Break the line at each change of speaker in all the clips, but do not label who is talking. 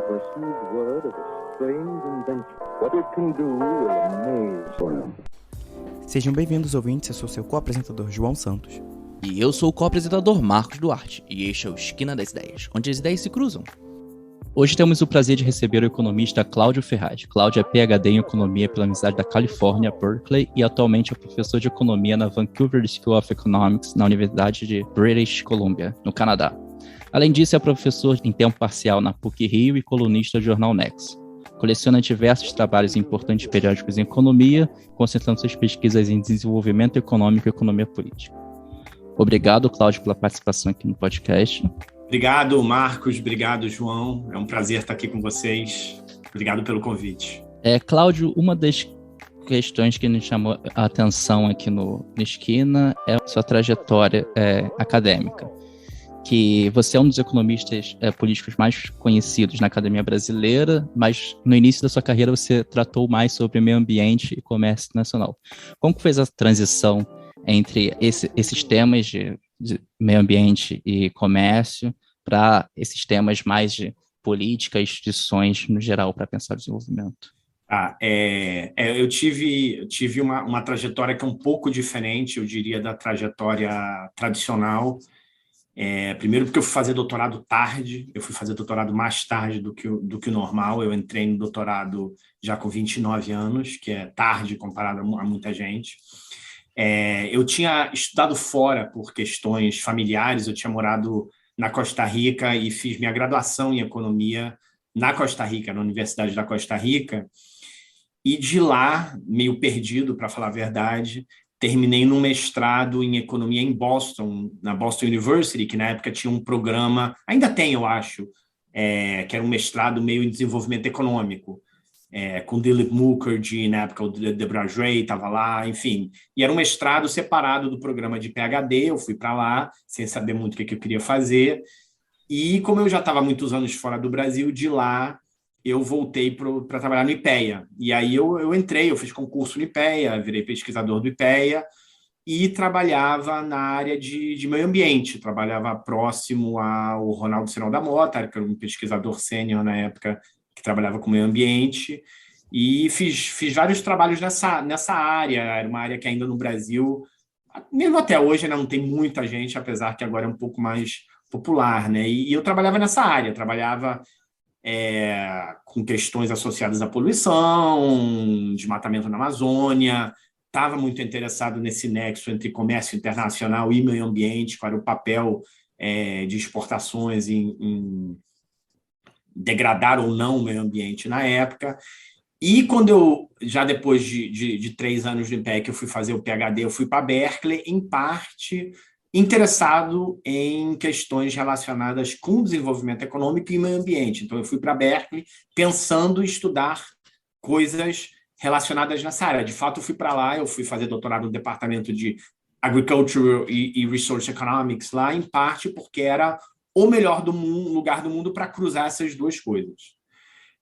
received word of a strange invention. What it can do will amaze you.
Sejam bem-vindos, ouvintes. Eu sou seu co-apresentador, João Santos.
E eu sou o co-apresentador, Marcos Duarte. E este é o Esquina das Ideias, onde as ideias se cruzam. Hoje temos o prazer de receber o economista Cláudio Ferraz. Cláudio é PhD em Economia pela Universidade da Califórnia, Berkeley, e atualmente é professor de Economia na Vancouver School of Economics, na Universidade de British Columbia, no Canadá. Além disso, é professor em tempo parcial na PUC-Rio e colunista do jornal Nexo. Coleciona diversos trabalhos em importantes periódicos em economia, concentrando suas pesquisas em desenvolvimento econômico e economia política. Obrigado, Cláudio, pela participação aqui no podcast.
Obrigado, Marcos. Obrigado, João. É um prazer estar aqui com vocês. Obrigado pelo convite.
Cláudio, uma das questões que nos chamou a atenção aqui no Esquina é a sua trajetória acadêmica, que você é um dos economistas políticos mais conhecidos na academia brasileira, mas no início da sua carreira você tratou mais sobre meio ambiente e comércio internacional. Como que fez a transição entre esses temas de meio ambiente e comércio para esses temas mais de política e instituições no geral para pensar o desenvolvimento?
Eu tive uma trajetória que é um pouco diferente, eu diria, da trajetória tradicional. Primeiro porque eu fui fazer doutorado tarde, eu fui fazer doutorado mais tarde do que o normal. Eu entrei no doutorado já com 29 anos, que é tarde comparado a muita gente. Eu tinha estudado fora por questões familiares, eu tinha morado na Costa Rica e fiz minha graduação em economia na Costa Rica, na Universidade da Costa Rica, e de lá, meio perdido, para falar a verdade, terminei num mestrado em economia em Boston, na Boston University, que na época tinha um programa, ainda tem, eu acho, que era um mestrado meio em desenvolvimento econômico, com Dilip Mukherjee, na época o Deborah Ray estava lá, enfim. E era um mestrado separado do programa de PhD, eu fui para lá, sem saber muito o que eu queria fazer, e como eu já estava há muitos anos fora do Brasil, de lá eu voltei para trabalhar no IPEA. E aí eu entrei, eu fiz concurso no IPEA, virei pesquisador do IPEA e trabalhava na área de meio ambiente, trabalhava próximo ao Ronaldo Sinal da Mota, que era um pesquisador sênior na época, que trabalhava com meio ambiente, e fiz vários trabalhos nessa área. Era uma área que ainda no Brasil, mesmo até hoje, né, não tem muita gente, apesar que agora é um pouco mais popular, né? E eu trabalhava nessa área, trabalhava com questões associadas à poluição, desmatamento na Amazônia, estava muito interessado nesse nexo entre comércio internacional e meio ambiente, qual era o papel de exportações em degradar ou não o meio ambiente na época. E quando eu, já depois de 3 anos no IPEA, que eu fui fazer o PhD, eu fui para Berkeley, em parte interessado em questões relacionadas com desenvolvimento econômico e meio ambiente. Então, eu fui para Berkeley pensando em estudar coisas relacionadas nessa área. De fato, eu fui para lá, eu fui fazer doutorado no departamento de Agriculture e Resource Economics lá, em parte porque era o melhor lugar do mundo para cruzar essas duas coisas.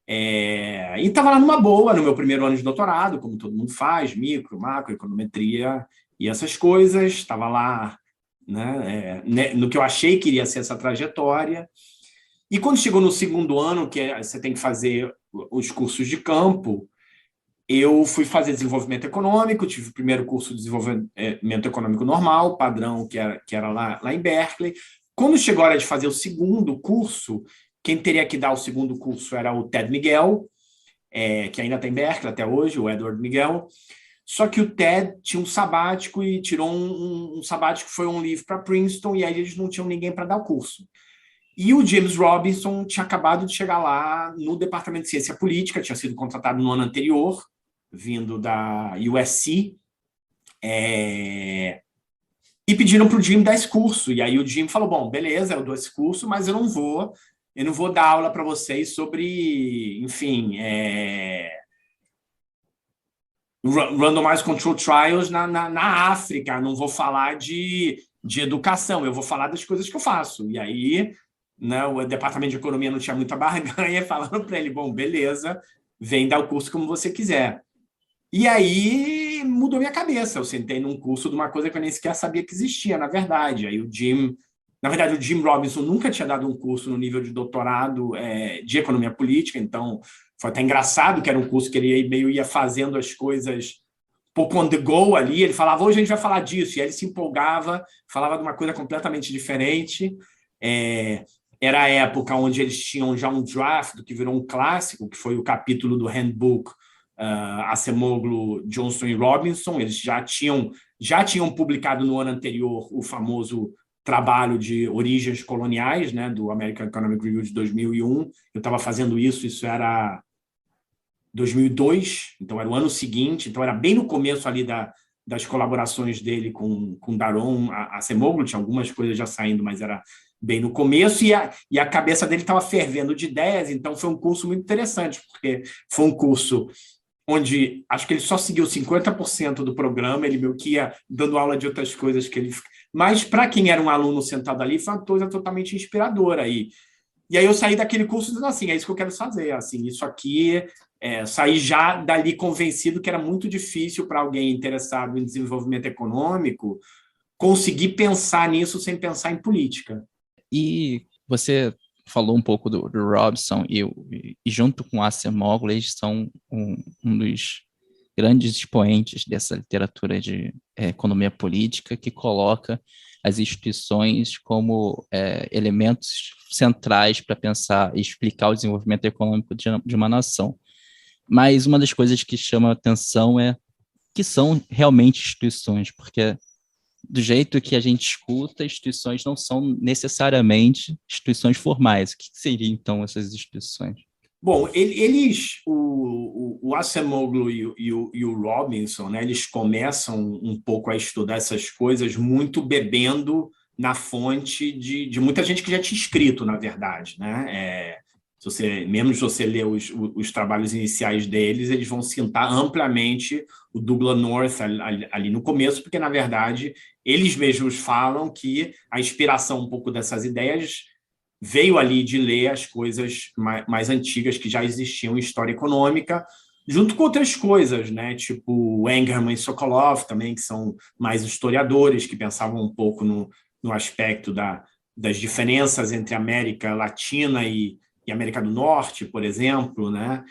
E estava lá numa boa, no meu primeiro ano de doutorado, como todo mundo faz, micro, macro, econometria e essas coisas. Estava lá, né, no que eu achei que iria ser essa trajetória. E quando chegou no segundo ano, que você tem que fazer os cursos de campo, eu fui fazer desenvolvimento econômico, tive o primeiro curso de desenvolvimento econômico normal, padrão, que era lá em Berkeley. Quando chegou a hora de fazer o segundo curso, quem teria que dar o segundo curso era o Ted Miguel, que ainda está em Berkeley até hoje, o Edward Miguel. Só que o Ted tinha um sabático e tirou um sabático, foi um livro para Princeton, e aí eles não tinham ninguém para dar o curso. E o James Robinson tinha acabado de chegar lá no Departamento de Ciência Política, tinha sido contratado no ano anterior, vindo da USC, e pediram para o Jim dar esse curso. E aí o Jim falou, bom, beleza, eu dou esse curso, mas eu não vou dar aula para vocês sobre, enfim, randomized control trials na África, não vou falar de educação, eu vou falar das coisas que eu faço. E aí, né, o departamento de economia não tinha muita barganha, falando para ele, bom, beleza, vem dar o curso como você quiser. E aí mudou minha cabeça, eu sentei num curso de uma coisa que eu nem sequer sabia que existia, na verdade. Aí o Jim Na verdade, o Jim Robinson nunca tinha dado um curso no nível de doutorado de economia política, então foi até engraçado que era um curso que ele meio ia fazendo as coisas pouco on the go ali. Ele falava, hoje a gente vai falar disso, e aí ele se empolgava, falava de uma coisa completamente diferente. Era a época onde eles tinham já um draft do que virou um clássico, que foi o capítulo do Handbook Acemoglu, Johnson e Robinson. Eles já tinham publicado no ano anterior o famoso trabalho de origens coloniais, né, do American Economic Review de 2001. Eu estava fazendo isso era 2002, então era o ano seguinte, então era bem no começo ali das colaborações dele com Daron Acemoglu. Tinha algumas coisas já saindo, mas era bem no começo, e a cabeça dele estava fervendo de ideias. Então foi um curso muito interessante, porque foi um curso onde acho que ele só seguiu 50% do programa, ele meio que ia dando aula de outras coisas que ele... Mas, para quem era um aluno sentado ali, foi uma coisa totalmente inspiradora. E aí eu saí daquele curso dizendo assim, é isso que eu quero fazer, assim, isso aqui, saí já dali convencido que era muito difícil para alguém interessado em desenvolvimento econômico conseguir pensar nisso sem pensar em política.
E você falou um pouco do Robinson, e junto com Acemoglu, eles são um dos grandes expoentes dessa literatura de economia política, que coloca as instituições como elementos centrais para pensar e explicar o desenvolvimento econômico de uma nação. Mas uma das coisas que chama a atenção é que são realmente instituições, porque do jeito que a gente escuta, instituições não são necessariamente instituições formais. O que seriam, então, essas instituições?
Bom, o Acemoglu e o Robinson, né, eles começam um pouco a estudar essas coisas muito bebendo na fonte de muita gente que já tinha escrito, na verdade, né? Mesmo se você ler os trabalhos iniciais deles, eles vão citar amplamente o Douglas North ali no começo, porque, na verdade, eles mesmos falam que a inspiração um pouco dessas ideias veio ali de ler as coisas mais antigas que já existiam em história econômica, junto com outras coisas, né? Tipo Engerman e Sokolov também, que são mais historiadores, que pensavam um pouco no aspecto das diferenças entre América Latina e América do Norte, por exemplo, né?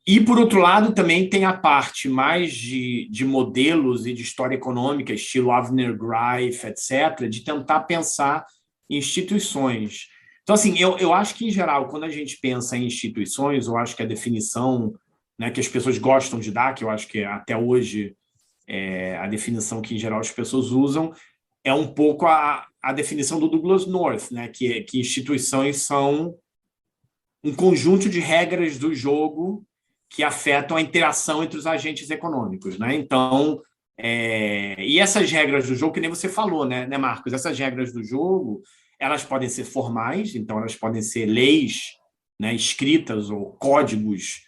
E, por outro lado, também tem a parte mais de modelos e de história econômica, estilo Avner Greif, etc., de tentar pensar em instituições. Então, assim, eu acho que, em geral, quando a gente pensa em instituições, eu acho que a definição, né, que as pessoas gostam de dar, que eu acho que até hoje a definição que, em geral, as pessoas usam, é um pouco a definição do Douglas North, né, que instituições são um conjunto de regras do jogo que afetam a interação entre os agentes econômicos, né? Então, e essas regras do jogo, que nem você falou, né, Marcos? Essas regras do jogo, elas podem ser formais, então elas podem ser leis, né, escritas ou códigos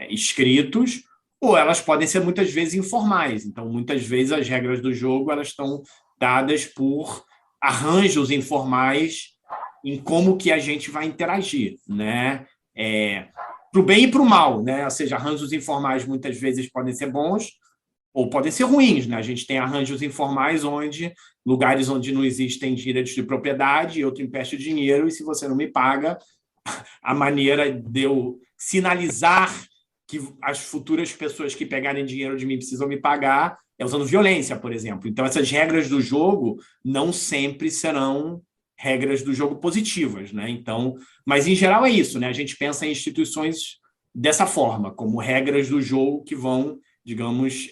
escritos, ou elas podem ser muitas vezes informais. Então, muitas vezes as regras do jogo elas estão dadas por arranjos informais em como que a gente vai interagir, né? Para o bem e para o mal, né? Ou seja, arranjos informais muitas vezes podem ser bons ou podem ser ruins, né? A gente tem arranjos informais lugares onde não existem direitos de propriedade, eu te empresto dinheiro e se você não me paga, a maneira de eu sinalizar que as futuras pessoas que pegarem dinheiro de mim precisam me pagar é usando violência, por exemplo. Então, essas regras do jogo não sempre serão regras do jogo positivas, né? Então, mas em geral é isso, né? A gente pensa em instituições dessa forma, como regras do jogo que vão, digamos,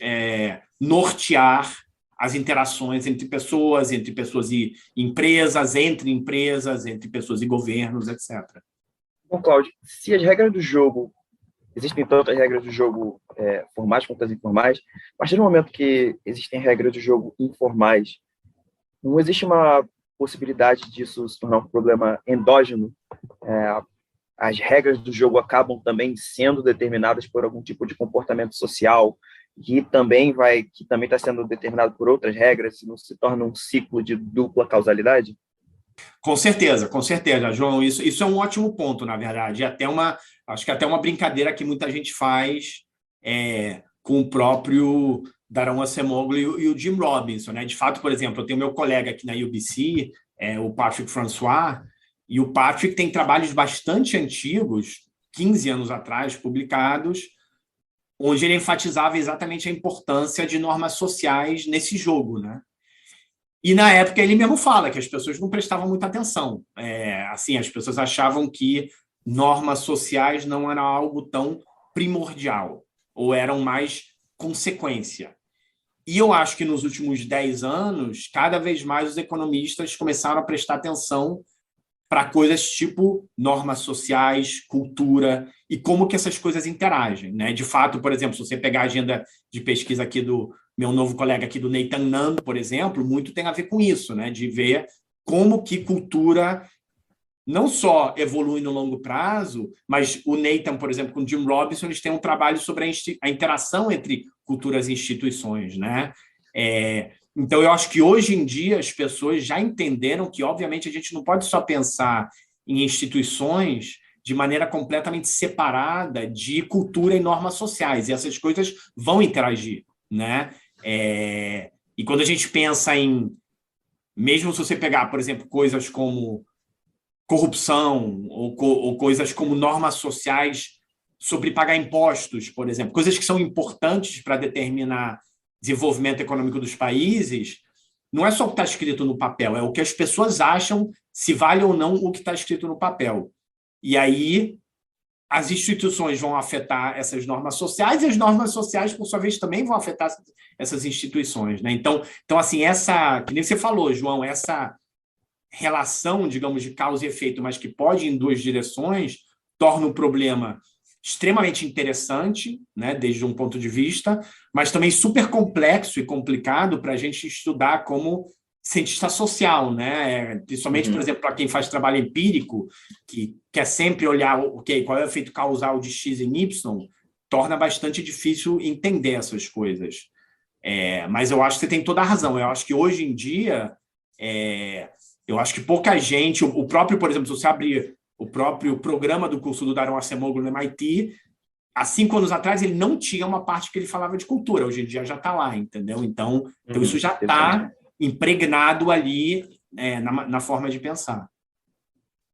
nortear as interações entre pessoas e empresas, entre pessoas e governos, etc.
Bom, Cláudio, se as regras do jogo, existem tantas regras do jogo formais quanto as informais, a partir do momento que existem regras do jogo informais, não existe uma possibilidade disso se tornar um problema endógeno? As regras do jogo acabam também sendo determinadas por algum tipo de comportamento social que também está sendo determinado por outras regras, se não se torna um ciclo de dupla causalidade?
Com certeza, João. Isso é um ótimo ponto, na verdade. Acho que até uma brincadeira que muita gente faz com o próprio Daron Acemoglu e o Jim Robinson, né? De fato, por exemplo, eu tenho meu colega aqui na UBC, o Patrick François, e o Patrick tem trabalhos bastante antigos, 15 anos atrás, publicados, onde ele enfatizava exatamente a importância de normas sociais nesse jogo, né? E, na época, ele mesmo fala que as pessoas não prestavam muita atenção. Assim, as pessoas achavam que normas sociais não eram algo tão primordial, ou eram mais consequência. E eu acho que nos últimos 10 anos, cada vez mais os economistas começaram a prestar atenção para coisas tipo normas sociais, cultura, e como que essas coisas interagem, né? De fato, por exemplo, se você pegar a agenda de pesquisa aqui do meu novo colega aqui do Nathan Nando, por exemplo, muito tem a ver com isso, né? De ver como que cultura não só evolui no longo prazo, mas o Nathan, por exemplo, com o Jim Robinson, eles têm um trabalho sobre a interação entre culturas e instituições, né? Então, eu acho que hoje em dia as pessoas já entenderam que, obviamente, a gente não pode só pensar em instituições de maneira completamente separada de cultura e normas sociais, e essas coisas vão interagir, né? E quando a gente pensa em, mesmo se você pegar, por exemplo, coisas como corrupção ou coisas como normas sociais sobre pagar impostos, por exemplo, coisas que são importantes para determinar desenvolvimento econômico dos países, não é só o que está escrito no papel, é o que as pessoas acham se vale ou não o que está escrito no papel. E aí as instituições vão afetar essas normas sociais e as normas sociais, por sua vez, também vão afetar essas instituições, né? Então assim, que nem você falou, João, essa relação, digamos, de causa e efeito, mas que pode ir em duas direções, torna o problema extremamente interessante, né, desde um ponto de vista, mas também super complexo e complicado para a gente estudar como cientista social, né? Principalmente, por exemplo, para quem faz trabalho empírico, que quer sempre olhar qual é o efeito causal de X em Y, torna bastante difícil entender essas coisas. Mas eu acho que você tem toda a razão. Eu acho que hoje em dia, eu acho que pouca gente, o próprio, por exemplo, se você abrir o próprio programa do curso do Daron Acemoglu no MIT, há 5 anos atrás ele não tinha uma parte que ele falava de cultura, hoje em dia já está lá, entendeu? Então isso já está impregnado ali na forma de pensar.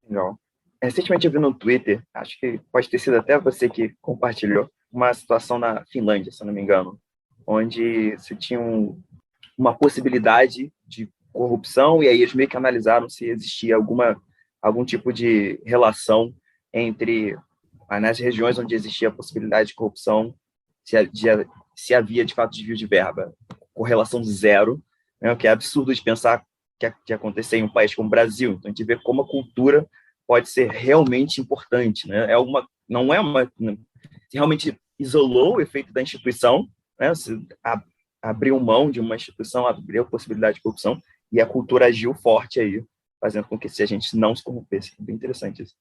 Legal. Recentemente eu vi no Twitter, acho que pode ter sido até você que compartilhou, uma situação na Finlândia, se eu não me engano, onde se tinha uma possibilidade de corrupção, e aí eles meio que analisaram se existia algum tipo de relação entre, nas regiões onde existia a possibilidade de corrupção, se havia, de fato, desvio de verba. Correlação zero, né, o que é absurdo de pensar que acontecer em um país como o Brasil. Então, a gente vê como a cultura pode ser realmente importante, né? Se realmente isolou o efeito da instituição, né? Se abriu mão de uma instituição, abriu a possibilidade de corrupção, e a cultura agiu forte aí, fazendo com que a gente não se corrompesse. Bem interessante isso.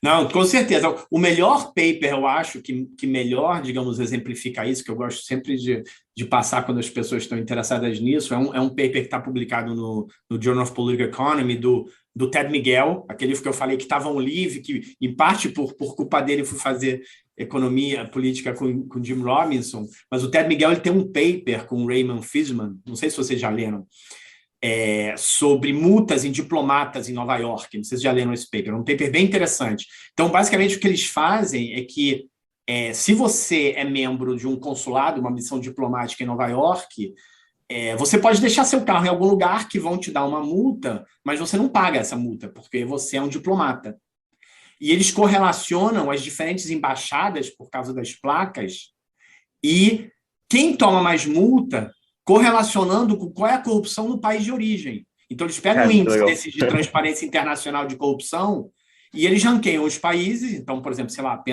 Não, com certeza. O melhor paper, eu acho, que melhor, digamos, exemplifica isso, que eu gosto sempre de passar quando as pessoas estão interessadas nisso, é um paper que está publicado no Journal of Political Economy, do Ted Miguel, aquele livro que eu falei que estava um livro, que, em parte, por culpa dele, fui fazer economia política com Jim Robinson, mas o Ted Miguel ele tem um paper com o Raymond Fishman, não sei se vocês já leram, sobre multas em diplomatas em Nova York. Não sei se já leram esse paper, é um paper bem interessante. Então, basicamente, o que eles fazem é que, se você é membro de um consulado, uma missão diplomática em Nova York, você pode deixar seu carro em algum lugar que vão te dar uma multa, mas você não paga essa multa, porque você é um diplomata. E eles correlacionam as diferentes embaixadas por causa das placas, e quem toma mais multa correlacionando com qual é a corrupção no país de origem. Então, eles pegam o índice desse de transparência internacional de corrupção e eles ranqueiam os países. Então, por exemplo, sei lá,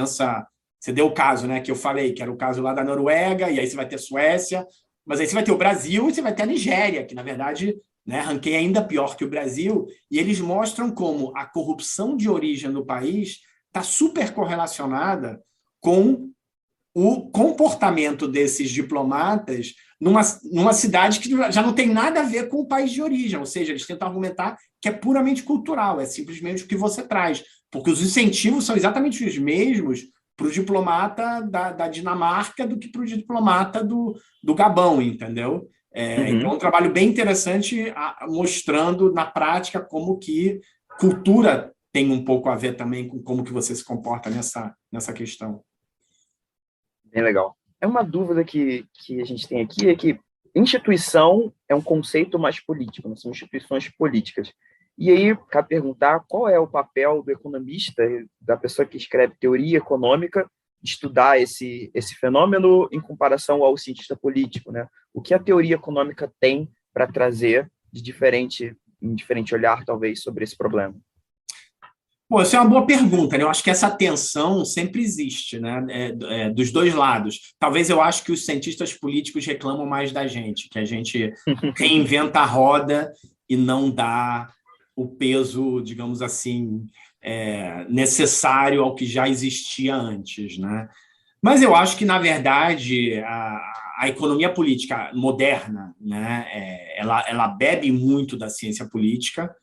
você deu o caso, né, que eu falei, que era o caso lá da Noruega, e aí você vai ter Suécia, mas aí você vai ter o Brasil e você vai ter a Nigéria, que, na verdade, né, ranqueia ainda pior que o Brasil, e eles mostram como a corrupção de origem do país está super correlacionada com o comportamento desses diplomatas numa cidade que já não tem nada a ver com o país de origem, ou seja, eles tentam argumentar que é puramente cultural, é simplesmente o que você traz, porque os incentivos são exatamente os mesmos para o diplomata da Dinamarca do que para o diplomata do Gabão, entendeu? Então, é um trabalho bem interessante, mostrando na prática como que cultura tem um pouco a ver também com como que você se comporta nessa questão.
Bem legal. É uma dúvida que a gente tem aqui, é que instituição é um conceito mais político, né? São instituições políticas. E aí, cabe perguntar qual é o papel do economista, da pessoa que escreve teoria econômica, de estudar esse fenômeno em comparação ao cientista político, né? O que a teoria econômica tem para trazer de um diferente olhar, talvez, sobre esse problema?
Bom, essa é uma boa pergunta, né? Eu acho que essa tensão sempre existe, né? Dos dois lados. Talvez eu acho que os cientistas políticos reclamam mais da gente, que a gente reinventa a roda e não dá o peso, digamos assim, necessário ao que já existia antes, né? Mas eu acho que, na verdade, a economia política moderna, né, ela bebe muito da ciência política,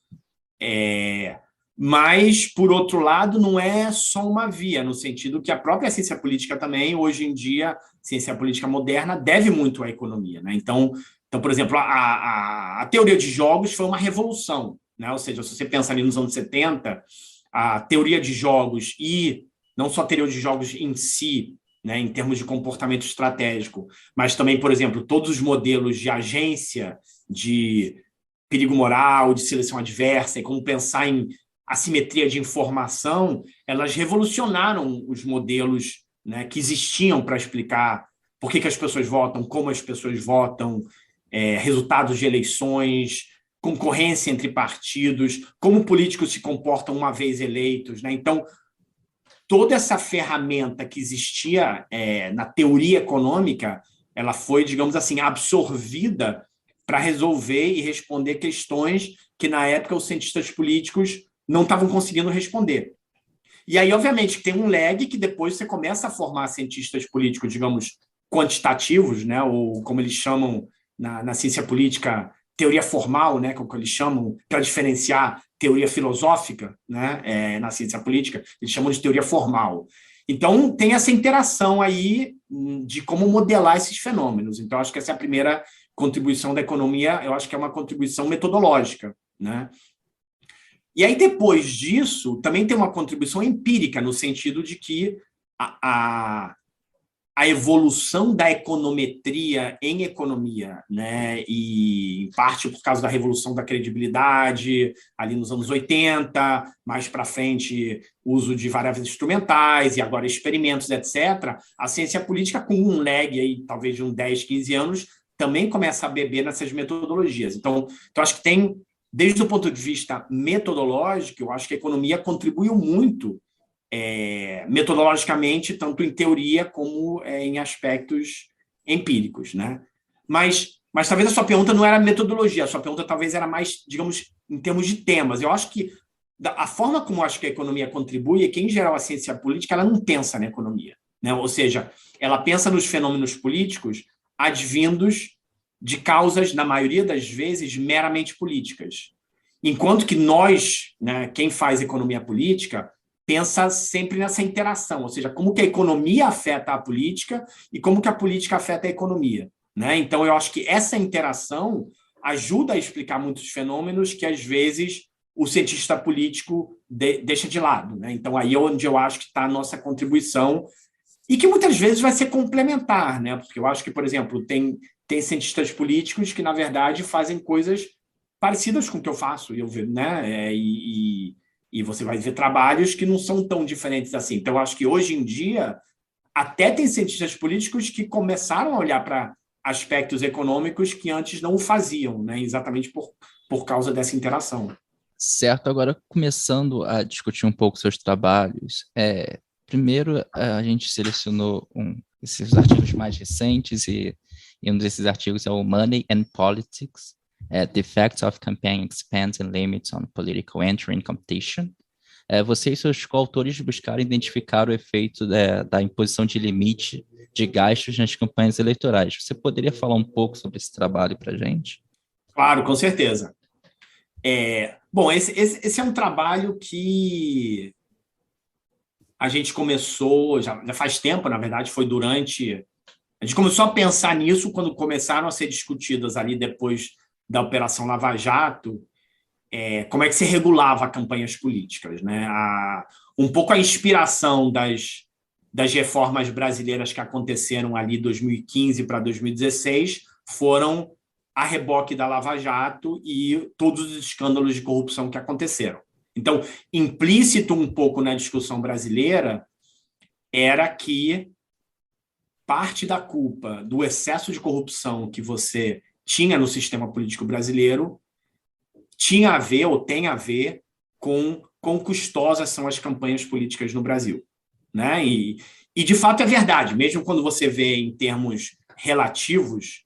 mas, por outro lado, não é só uma via, no sentido que a própria ciência política também, hoje em dia, a ciência política moderna deve muito à economia, né? Então, por exemplo, a teoria de jogos foi uma revolução, né? Ou seja, se você pensa ali nos anos 70, a teoria de jogos e não só a teoria de jogos em si, né, em termos de comportamento estratégico, mas também, por exemplo, todos os modelos de agência, de perigo moral, de seleção adversa, e como pensar em assimetria de informação, elas revolucionaram os modelos, né, que existiam para explicar por que as pessoas votam, como as pessoas votam, resultados de eleições, concorrência entre partidos, como políticos se comportam uma vez eleitos, né? Então, toda essa ferramenta que existia na teoria econômica, ela foi, digamos assim, absorvida para resolver e responder questões que, na época, os cientistas políticos não estavam conseguindo responder. E aí, obviamente, tem um lag que depois você começa a formar cientistas políticos, digamos, quantitativos, né? Ou como eles chamam na ciência política, teoria formal, né? Como eles chamam, para diferenciar teoria filosófica, né? Na ciência política, eles chamam de teoria formal. Então, tem essa interação aí de como modelar esses fenômenos. Então, acho que essa é a primeira contribuição da economia, eu acho que é uma contribuição metodológica, né? E aí, depois disso, também tem uma contribuição empírica, no sentido de que a evolução da econometria em economia, né, e em parte por causa da revolução da credibilidade, ali nos anos 80, mais para frente, uso de variáveis instrumentais, e agora experimentos, etc., a ciência política, com um lag aí, talvez de uns 10, 15 anos, também começa a beber nessas metodologias. Então acho que tem, desde o ponto de vista metodológico, eu acho que a economia contribuiu muito metodologicamente, tanto em teoria como em aspectos empíricos, né? Mas talvez a sua pergunta não era metodologia, a sua pergunta talvez era mais, digamos, em termos de temas. Eu acho que a forma como eu acho que a economia contribui é que, em geral, a ciência política ela não pensa na economia, né? Ou seja, ela pensa nos fenômenos políticos advindos de causas, na maioria das vezes, meramente políticas. Enquanto que nós, né, quem faz economia política, pensa sempre nessa interação, ou seja, como que a economia afeta a política e como que a política afeta a economia, né? Então, eu acho que essa interação ajuda a explicar muitos fenômenos que, às vezes, o cientista político deixa de lado, né? Então, aí é onde eu acho que está a nossa contribuição e que muitas vezes vai ser complementar, né? Porque eu acho que, por exemplo, tem cientistas políticos que, na verdade, fazem coisas parecidas com o que eu faço, né? E você vai ver trabalhos que não são tão diferentes assim. Então, eu acho que, hoje em dia, até tem cientistas políticos que começaram a olhar para aspectos econômicos que antes não o faziam, né? Exatamente por causa dessa interação.
Certo, agora começando a discutir um pouco seus trabalhos. Primeiro, a gente selecionou esses artigos mais recentes, e um desses artigos é o Money and Politics, The Effects of Campaign Expense and Limits on Political Entry in Competition. Você e seus coautores buscaram identificar o efeito da imposição de limite de gastos nas campanhas eleitorais. Você poderia falar um pouco sobre esse trabalho para a gente?
Claro, com certeza. Bom, esse é um trabalho que a gente começou, já faz tempo, na verdade, foi durante... A gente começou a pensar nisso quando começaram a ser discutidas ali depois da Operação Lava Jato, como é que se regulava campanhas políticas, né? Um pouco a inspiração das reformas brasileiras que aconteceram ali 2015 para 2016 foram a reboque da Lava Jato e todos os escândalos de corrupção que aconteceram. Então, implícito um pouco na discussão brasileira era que parte da culpa do excesso de corrupção que você tinha no sistema político brasileiro tinha a ver ou tem a ver com quão custosas são as campanhas políticas no Brasil, né? E de fato é verdade, mesmo quando você vê em termos relativos,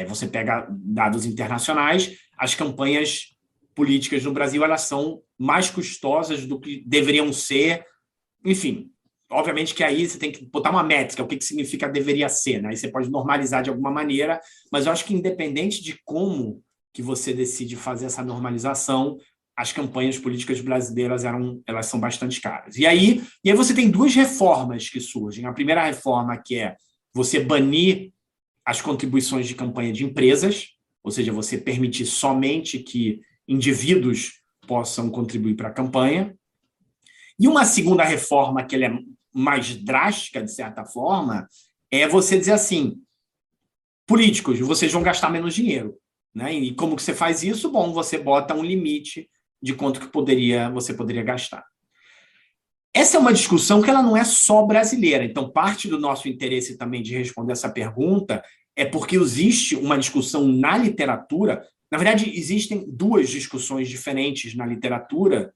você pega dados internacionais, as campanhas políticas no Brasil elas são mais custosas do que deveriam ser. Enfim, obviamente que aí você tem que botar uma métrica, o que significa deveria ser, né? Aí você pode normalizar de alguma maneira, mas eu acho que independente de como que você decide fazer essa normalização, as campanhas políticas brasileiras elas são bastante caras. E aí você tem duas reformas que surgem. A primeira reforma, que é você banir as contribuições de campanha de empresas, ou seja, você permitir somente que indivíduos possam contribuir para a campanha. E uma segunda reforma, que ela é mais drástica, de certa forma, é você dizer assim, políticos, vocês vão gastar menos dinheiro, né? E como que você faz isso? Bom, você bota um limite de quanto que você poderia gastar. Essa é uma discussão que ela não é só brasileira. Então, parte do nosso interesse também de responder essa pergunta é porque existe uma discussão na literatura. Na verdade, existem duas discussões diferentes na literatura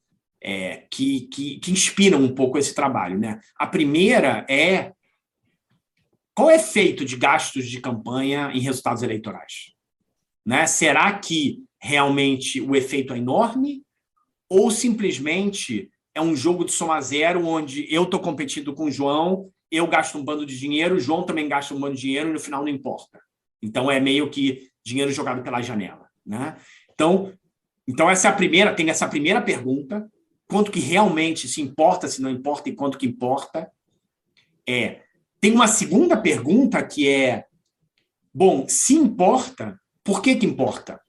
que inspiram um pouco esse trabalho, né? A primeira é qual é o efeito de gastos de campanha em resultados eleitorais? Né? Será que realmente o efeito é enorme ou simplesmente é um jogo de soma zero onde eu estou competindo com o João, eu gasto um bando de dinheiro, o João também gasta um bando de dinheiro e no final não importa. Então é meio que dinheiro jogado pela janela, né? Então tem essa primeira pergunta, quanto que realmente se importa, se não importa e quanto que importa. Tem uma segunda pergunta que é, bom, se importa, por que importa?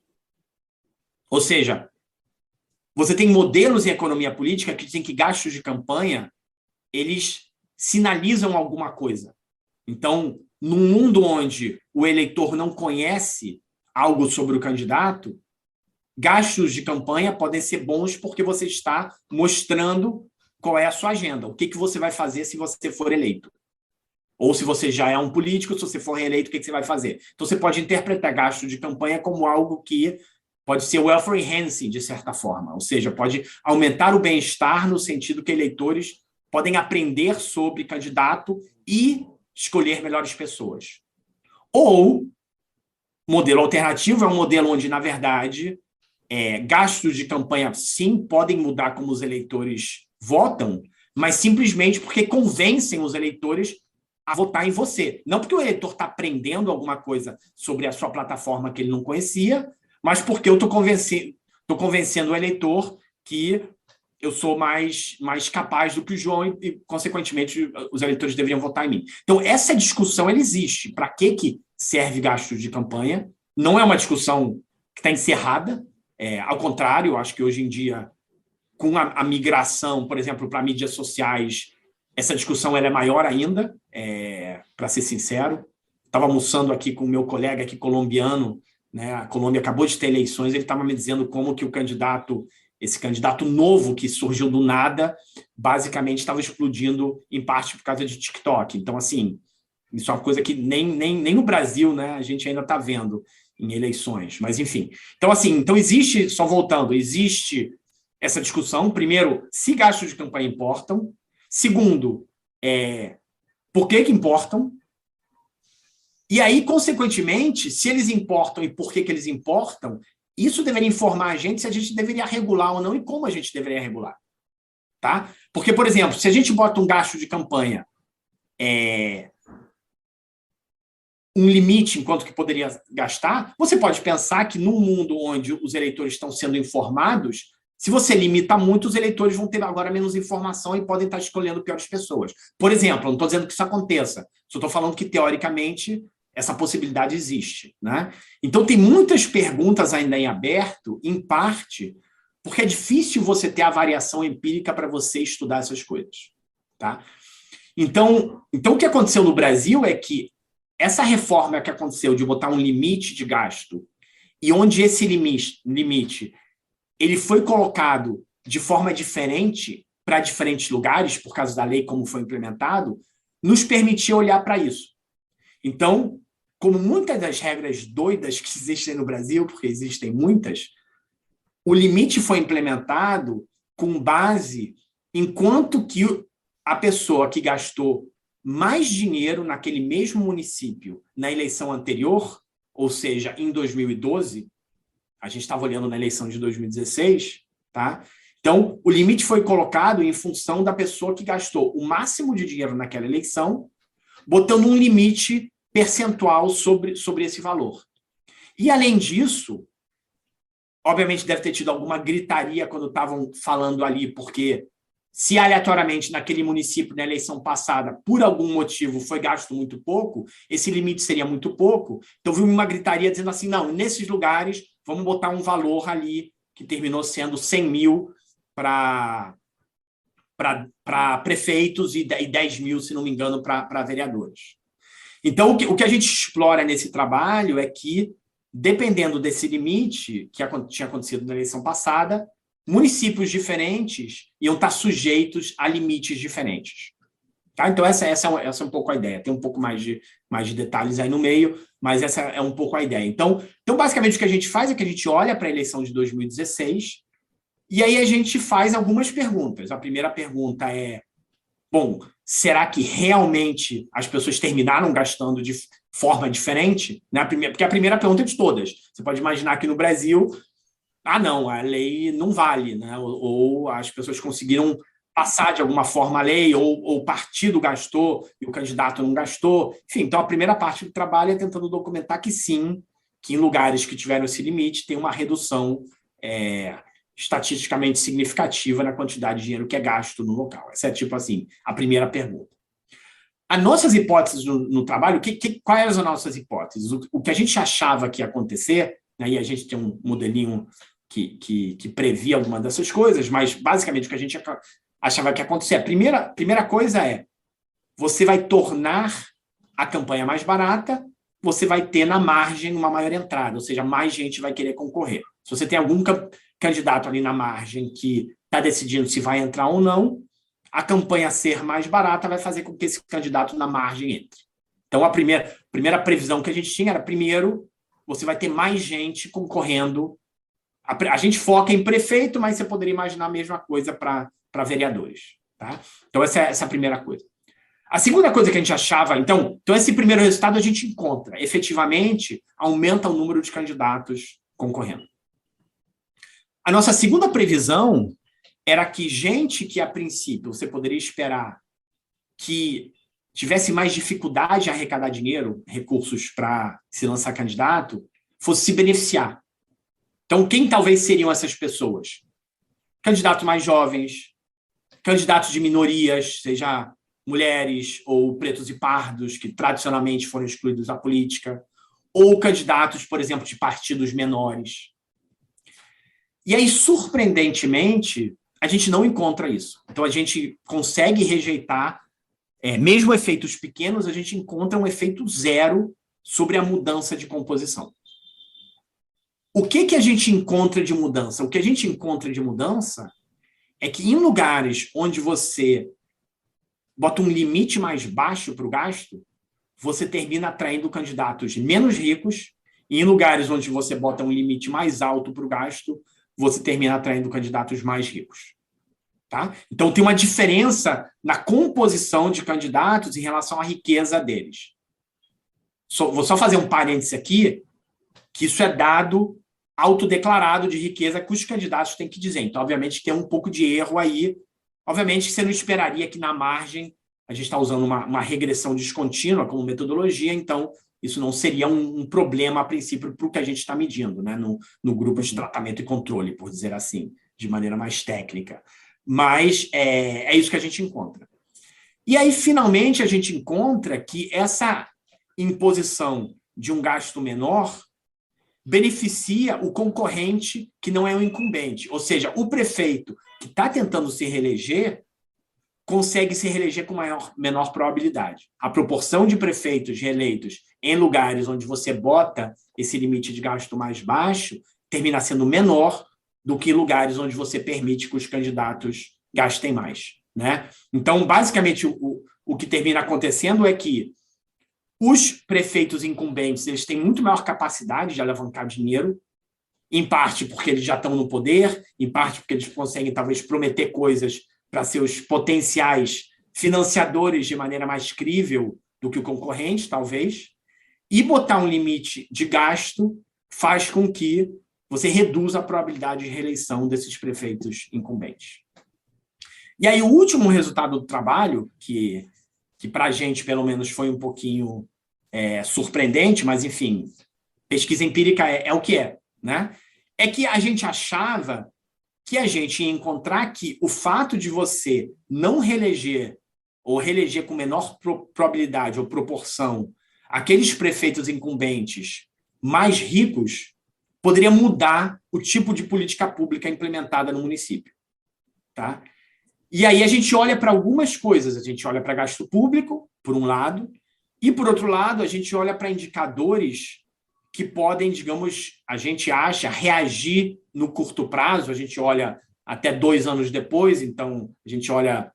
Ou seja, você tem modelos em economia política que dizem que gastos de campanha, eles sinalizam alguma coisa. Então, num mundo onde o eleitor não conhece algo sobre o candidato, gastos de campanha podem ser bons porque você está mostrando qual é a sua agenda, o que você vai fazer se você for eleito. Ou se você já é um político, se você for reeleito, o que você vai fazer? Então, você pode interpretar gasto de campanha como algo que pode ser welfare enhancing, de certa forma. Ou seja, pode aumentar o bem-estar no sentido que eleitores podem aprender sobre candidato e escolher melhores pessoas. Ou, modelo alternativo é um modelo onde, na verdade, gastos de campanha, sim, podem mudar como os eleitores votam, mas simplesmente porque convencem os eleitores a votar em você. Não porque o eleitor está aprendendo alguma coisa sobre a sua plataforma que ele não conhecia, mas porque eu estou convencendo o eleitor que eu sou mais capaz do que o João e, consequentemente, os eleitores deveriam votar em mim. Então, essa discussão ela existe. Para que serve gastos de campanha? Não é uma discussão que está encerrada. Ao contrário, eu acho que hoje em dia, com a migração, por exemplo, para mídias sociais, essa discussão ela é maior ainda, para ser sincero. Estava almoçando aqui com o meu colega aqui colombiano, né? A Colômbia acabou de ter eleições, ele estava me dizendo como que esse candidato novo que surgiu do nada, basicamente estava explodindo em parte por causa de TikTok. Então, assim, isso é uma coisa que nem no Brasil, né, a gente ainda está vendo em eleições. Mas, enfim. Então, assim, existe, só voltando, existe essa discussão. Primeiro, se gastos de campanha importam. Segundo, por que importam? E aí, consequentemente, se eles importam e por que eles importam, isso deveria informar a gente se a gente deveria regular ou não e como a gente deveria regular. Tá? Porque, por exemplo, se a gente bota um gasto de campanha, um limite em quanto que poderia gastar, você pode pensar que num mundo onde os eleitores estão sendo informados, Se você limita muito, os eleitores vão ter agora menos informação e podem estar escolhendo piores pessoas. Por exemplo, eu não estou dizendo que isso aconteça, só estou falando que, teoricamente, essa possibilidade existe, né? Então, tem muitas perguntas ainda em aberto, em parte, porque é difícil você ter a variação empírica para você estudar essas coisas, tá? Então, o que aconteceu no Brasil é que essa reforma que aconteceu de botar um limite de gasto, e onde esse limite ele foi colocado de forma diferente para diferentes lugares, por causa da lei como foi implementado, nos permitia olhar para isso. Então, como muitas das regras doidas que existem no Brasil, porque existem muitas, o limite foi implementado com base em quanto que a pessoa que gastou mais dinheiro naquele mesmo município na eleição anterior, ou seja, em 2012, a gente estava olhando na eleição de 2016, tá? Então, o limite foi colocado em função da pessoa que gastou o máximo de dinheiro naquela eleição, botando um limite percentual sobre esse valor. E, além disso, obviamente deve ter tido alguma gritaria quando estavam falando ali, porque se aleatoriamente naquele município, na eleição passada, por algum motivo foi gasto muito pouco, esse limite seria muito pouco. Então, viu uma gritaria dizendo assim, não, nesses lugares, vamos botar um valor ali que terminou sendo 100 mil para prefeitos e 10 mil, se não me engano, para vereadores. Então, o que a gente explora nesse trabalho é que, dependendo desse limite que tinha acontecido na eleição passada, municípios diferentes iam estar sujeitos a limites diferentes. Tá? Então, essa é um pouco a ideia. Tem um pouco mais de detalhes aí no meio, mas essa é um pouco a ideia. Então, basicamente, o que a gente faz é que a gente olha para a eleição de 2016 e aí a gente faz algumas perguntas. A primeira pergunta é, bom, será que realmente as pessoas terminaram gastando de forma diferente? Né? Porque a primeira pergunta é de todas. Você pode imaginar que no Brasil, não, a lei não vale, né? Ou as pessoas conseguiram passar de alguma forma a lei, ou o partido gastou e o candidato não gastou. Enfim, então a primeira parte do trabalho é tentando documentar que sim, que em lugares que tiveram esse limite tem uma redução estatisticamente significativa na quantidade de dinheiro que é gasto no local. Essa é, tipo assim, a primeira pergunta. As nossas hipóteses no trabalho, quais eram as nossas hipóteses? O que a gente achava que ia acontecer, né, e a gente tem um modelinho que previa alguma dessas coisas, mas basicamente o que a gente achava que ia acontecer. A primeira coisa é, você vai tornar a campanha mais barata, você vai ter na margem uma maior entrada, ou seja, mais gente vai querer concorrer. Se você tem algum candidato ali na margem que está decidindo se vai entrar ou não, a campanha ser mais barata vai fazer com que esse candidato na margem entre. Então, a primeira previsão que a gente tinha era, primeiro, você vai ter mais gente concorrendo. A gente foca em prefeito, mas você poderia imaginar a mesma coisa para vereadores. Tá? Então, essa é a primeira coisa. A segunda coisa que a gente achava... Então, esse primeiro resultado a gente encontra. Efetivamente, aumenta o número de candidatos concorrendo. A nossa segunda previsão era que gente que, a princípio, você poderia esperar que tivesse mais dificuldade em arrecadar dinheiro, recursos para se lançar candidato, fosse se beneficiar. Então, quem talvez seriam essas pessoas? Candidatos mais jovens, candidatos de minorias, seja mulheres ou pretos e pardos, que tradicionalmente foram excluídos da política, ou candidatos, por exemplo, de partidos menores. E aí, surpreendentemente, a gente não encontra isso. Então, a gente consegue rejeitar, mesmo efeitos pequenos, a gente encontra um efeito zero sobre a mudança de composição. O que a gente encontra de mudança? O que a gente encontra de mudança é que em lugares onde você bota um limite mais baixo para o gasto, você termina atraindo candidatos menos ricos, e em lugares onde você bota um limite mais alto para o gasto, você termina atraindo candidatos mais ricos. Tá? Então, tem uma diferença na composição de candidatos em relação à riqueza deles. Vou só fazer um parêntese aqui, que isso é dado autodeclarado de riqueza que os candidatos têm que dizer. Então, obviamente, tem um pouco de erro aí. Obviamente, você não esperaria que na margem a gente está usando uma regressão descontínua como metodologia, então isso não seria um problema, a princípio, para o que a gente está medindo, né, no grupo de tratamento e controle, por dizer assim. de maneira mais técnica. Mas é isso que a gente encontra. E aí, finalmente, a gente encontra que essa imposição de um gasto menor beneficia o concorrente que não é o incumbente. Ou seja, o prefeito que está tentando se reeleger consegue se reeleger com menor probabilidade. A proporção de prefeitos reeleitos em lugares onde você bota esse limite de gasto mais baixo termina sendo menor do que lugares onde você permite que os candidatos gastem mais, né? Então, basicamente, o que termina acontecendo é que os prefeitos incumbentes eles têm muito maior capacidade de alavancar dinheiro, em parte porque eles já estão no poder, em parte porque eles conseguem, talvez, prometer coisas para seus potenciais financiadores de maneira mais crível do que o concorrente, talvez, e botar um limite de gasto faz com que você reduza a probabilidade de reeleição desses prefeitos incumbentes. E aí, o último resultado do trabalho, que para a gente, pelo menos, foi um pouquinho surpreendente, mas, enfim, pesquisa empírica é o que é, né? É que a gente achava que a gente ia encontrar que o fato de você não reeleger ou reeleger com menor probabilidade ou proporção aqueles prefeitos incumbentes mais ricos poderia mudar o tipo de política pública implementada no município, tá? E aí a gente olha para algumas coisas, a gente olha para gasto público, por um lado, e, por outro lado, a gente olha para indicadores que podem, digamos, a gente acha, reagir no curto prazo, a gente olha até 2 anos depois, então a gente olha,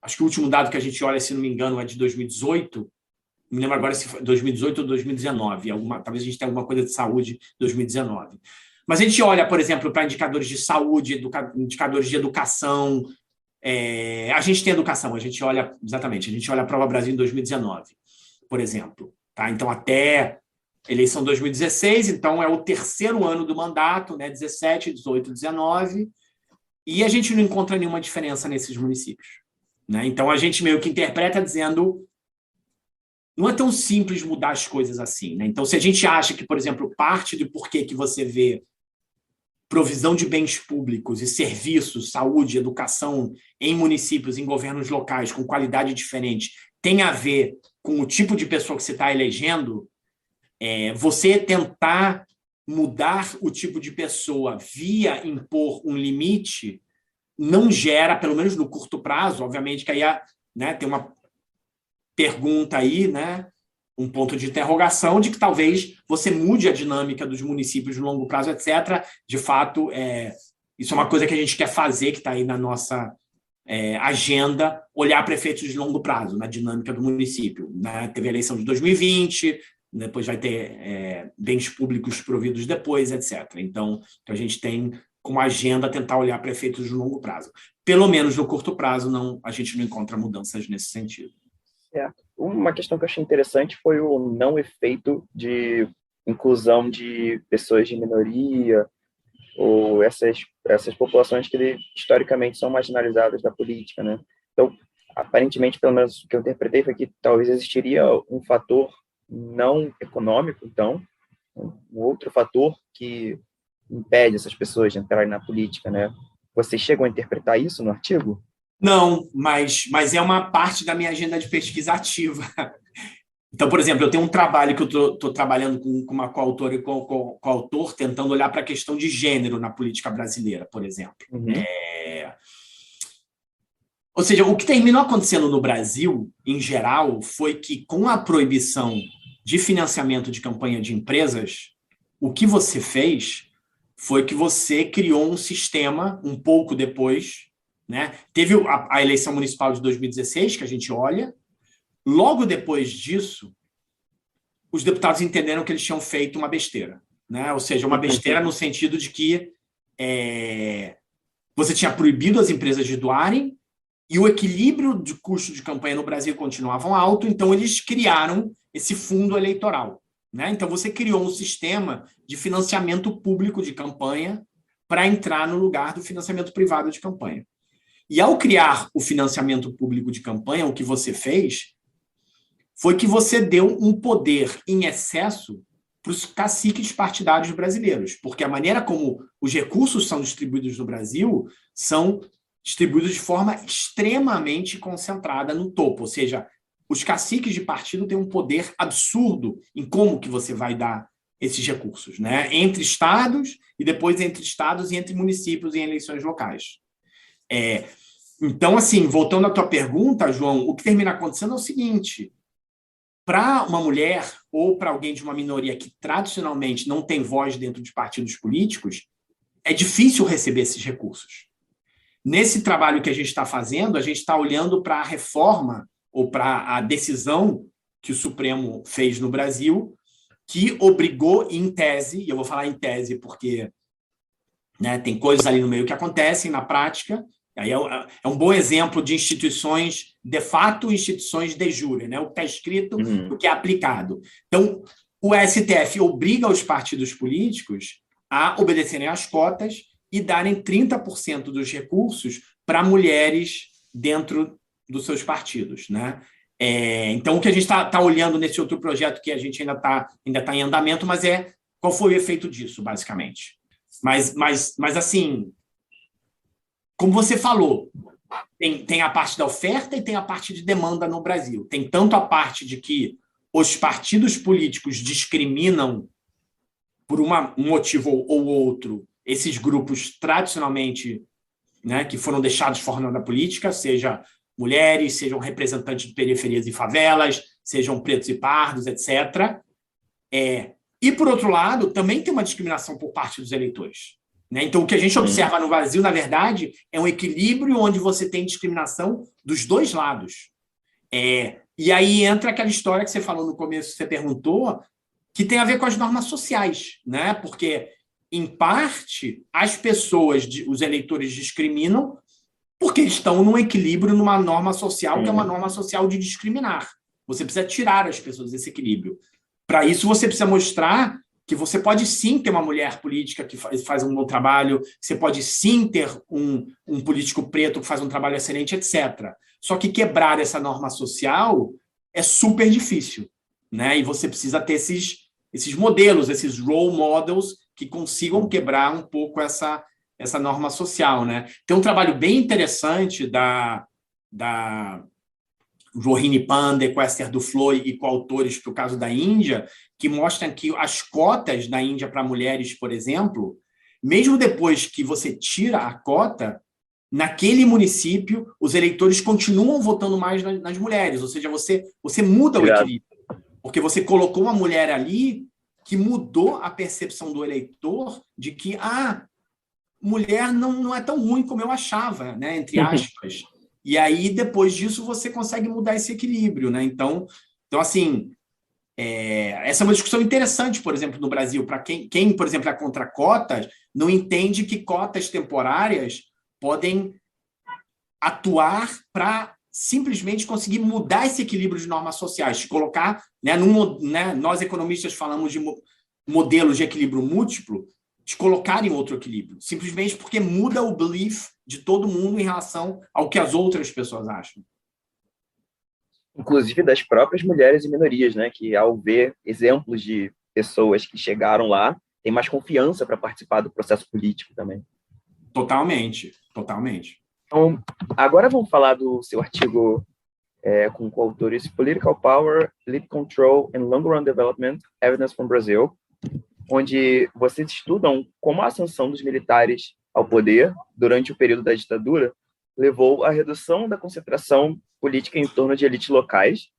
acho que o último dado que a gente olha, se não me engano, é de 2018, não me lembro agora se foi 2018 ou 2019, talvez a gente tenha alguma coisa de saúde 2019. Mas a gente olha, por exemplo, para indicadores de saúde, indicadores de educação. A gente tem educação, a gente olha a Prova Brasil em 2019, por exemplo. Tá? Então, até eleição 2016, então é o 3º ano do mandato, né? 17, 18, 19, e a gente não encontra nenhuma diferença nesses municípios. Né? Então, a gente meio que interpreta dizendo não é tão simples mudar as coisas assim. Né? Então, se a gente acha que, por exemplo, parte do porquê que você vê provisão de bens públicos e serviços, saúde, educação em municípios, em governos locais, com qualidade diferente, tem a ver com o tipo de pessoa que você está elegendo, você tentar mudar o tipo de pessoa via impor um limite não gera, pelo menos no curto prazo, obviamente que aí tem uma pergunta aí, né, um ponto de interrogação de que talvez você mude a dinâmica dos municípios no longo prazo, etc. De fato, isso é uma coisa que a gente quer fazer, que está aí na nossa agenda, olhar prefeitos de longo prazo, na dinâmica do município. Né? Teve a eleição de 2020, depois vai ter bens públicos providos depois, etc. Então, a gente tem como agenda tentar olhar prefeitos de longo prazo. Pelo menos no curto prazo, a gente não encontra mudanças nesse sentido.
Uma questão que eu achei interessante foi o não efeito de inclusão de pessoas de minoria ou essas populações que historicamente são marginalizadas da política, né? Então, aparentemente, pelo menos o que eu interpretei foi que talvez existiria um fator não econômico, então, um outro fator que impede essas pessoas de entrarem na política, né? Vocês chegam a interpretar isso no artigo?
Não, mas é uma parte da minha agenda de pesquisa ativa. Então, por exemplo, eu tenho um trabalho que eu estou trabalhando com uma coautora e coautor, tentando olhar para a questão de gênero na política brasileira, por exemplo.
Uhum.
Ou seja, o que terminou acontecendo no Brasil, em geral, foi que, com a proibição de financiamento de campanha de empresas, o que você fez foi que você criou um sistema, um pouco depois, né? Teve a eleição municipal de 2016, que a gente olha. Logo depois disso, os deputados entenderam que eles tinham feito uma besteira. Né? Ou seja, uma besteira no sentido de que você tinha proibido as empresas de doarem e o equilíbrio de custo de campanha no Brasil continuavam alto, então eles criaram esse fundo eleitoral. Né? Então, você criou um sistema de financiamento público de campanha para entrar no lugar do financiamento privado de campanha. E, ao criar o financiamento público de campanha, o que você fez foi que você deu um poder em excesso para os caciques partidários brasileiros, porque a maneira como os recursos são distribuídos no Brasil são distribuídos de forma extremamente concentrada no topo, ou seja, os caciques de partido têm um poder absurdo em como que você vai dar esses recursos, né? Entre estados e depois entre estados e entre municípios em eleições locais. Então, assim, voltando à tua pergunta, João, o que termina acontecendo é o seguinte: para uma mulher ou para alguém de uma minoria que tradicionalmente não tem voz dentro de partidos políticos, é difícil receber esses recursos. Nesse trabalho que a gente está fazendo, a gente está olhando para a reforma ou para a decisão que o Supremo fez no Brasil, que obrigou, em tese, e eu vou falar em tese porque, né, tem coisas ali no meio que acontecem na prática, aí é um bom exemplo de instituições de fato e instituições de jure, né, o que está escrito, o que é aplicado. Então, o STF obriga os partidos políticos a obedecerem às cotas e darem 30% dos recursos para mulheres dentro dos seus partidos, né? Então, o que a gente está olhando nesse outro projeto que a gente ainda tá em andamento, mas qual foi o efeito disso, basicamente. Mas assim, como você falou, tem a parte da oferta e tem a parte de demanda no Brasil. Tem tanto a parte de que os partidos políticos discriminam por um motivo ou outro esses grupos tradicionalmente, né, que foram deixados fora da política, seja mulheres, sejam representantes de periferias e favelas, sejam pretos e pardos, etc. E, por outro lado, também tem uma discriminação por parte dos eleitores, né? Então, o que a gente observa no Brasil, na verdade, é um equilíbrio onde você tem discriminação dos dois lados. E aí entra aquela história que você falou no começo, você perguntou, que tem a ver com as normas sociais, né? Porque, em parte, as pessoas, os eleitores discriminam porque estão num equilíbrio, numa norma social, que é uma norma social de discriminar. Você precisa tirar as pessoas desse equilíbrio. Para isso, você precisa mostrar que você pode sim ter uma mulher política que faz um bom trabalho, você pode sim ter um político preto que faz um trabalho excelente, etc. Só que quebrar essa norma social é super difícil, né? E você precisa ter esses modelos, esses role models que consigam quebrar um pouco essa norma social, né? Tem um trabalho bem interessante da Rohini Pandey, com Esther Duflo e coautores para o caso da Índia, que mostram que as cotas da Índia para mulheres, por exemplo, mesmo depois que você tira a cota, naquele município, os eleitores continuam votando mais nas mulheres, ou seja, você muda o equilíbrio, porque você colocou uma mulher ali que mudou a percepção do eleitor de que mulher não é tão ruim como eu achava, né, entre aspas. E aí, depois disso, você consegue mudar esse equilíbrio, né? Então assim, essa é uma discussão interessante, por exemplo, no Brasil, para quem, por exemplo, é contra cotas, não entende que cotas temporárias podem atuar para simplesmente conseguir mudar esse equilíbrio de normas sociais, de colocar, né, nós economistas falamos de modelos de equilíbrio múltiplo, de colocar em outro equilíbrio, simplesmente porque muda o belief de todo mundo em relação ao que as outras pessoas acham.
Inclusive das próprias mulheres e minorias, né, que ao ver exemplos de pessoas que chegaram lá, têm mais confiança para participar do processo político também.
Totalmente, totalmente.
Então, agora vamos falar do seu artigo com coautores Political Power, Elite Control and Long Run Development, Evidence from Brazil, onde vocês estudam como a ascensão dos militares ao poder durante o período da ditadura levou à redução da concentração política em torno de elites locais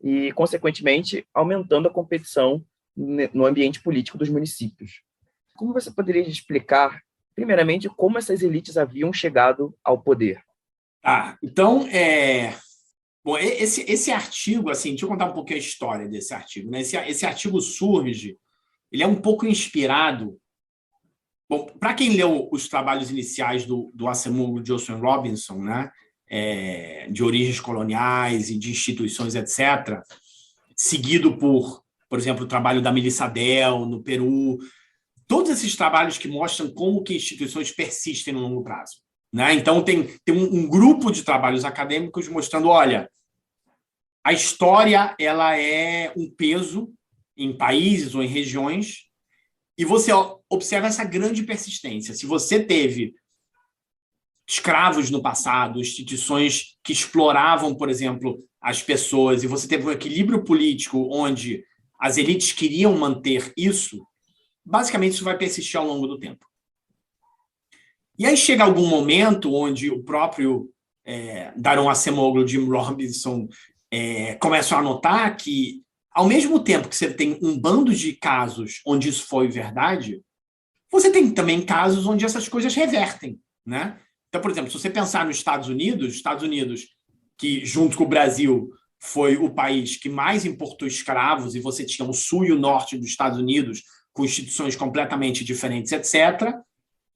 e, consequentemente, aumentando a competição no ambiente político dos municípios. Como você poderia explicar, primeiramente, como essas elites haviam chegado ao poder?
Então, bom, esse artigo, assim, deixa eu contar um pouquinho a história desse artigo, né? Esse artigo surge, ele é um pouco inspirado. Bom, para quem leu os trabalhos iniciais do Acemoglu Johnson Robinson, né, de origens coloniais e de instituições, etc., seguido por exemplo, o trabalho da Melissa Dell no Peru, todos esses trabalhos que mostram como que instituições persistem no longo prazo, né? Então, tem um grupo de trabalhos acadêmicos mostrando, olha, a história ela é um peso em países ou em regiões, e você observa essa grande persistência. Se você teve escravos no passado, instituições que exploravam, por exemplo, as pessoas, e você teve um equilíbrio político onde as elites queriam manter isso, basicamente isso vai persistir ao longo do tempo. E aí chega algum momento onde o próprio Daron Acemoglu, Jim Robinson, começam a notar que, ao mesmo tempo que você tem um bando de casos onde isso foi verdade, você tem também casos onde essas coisas revertem, né? Então, por exemplo, se você pensar nos Estados Unidos, que junto com o Brasil foi o país que mais importou escravos, e você tinha o sul e o norte dos Estados Unidos com instituições completamente diferentes, etc.,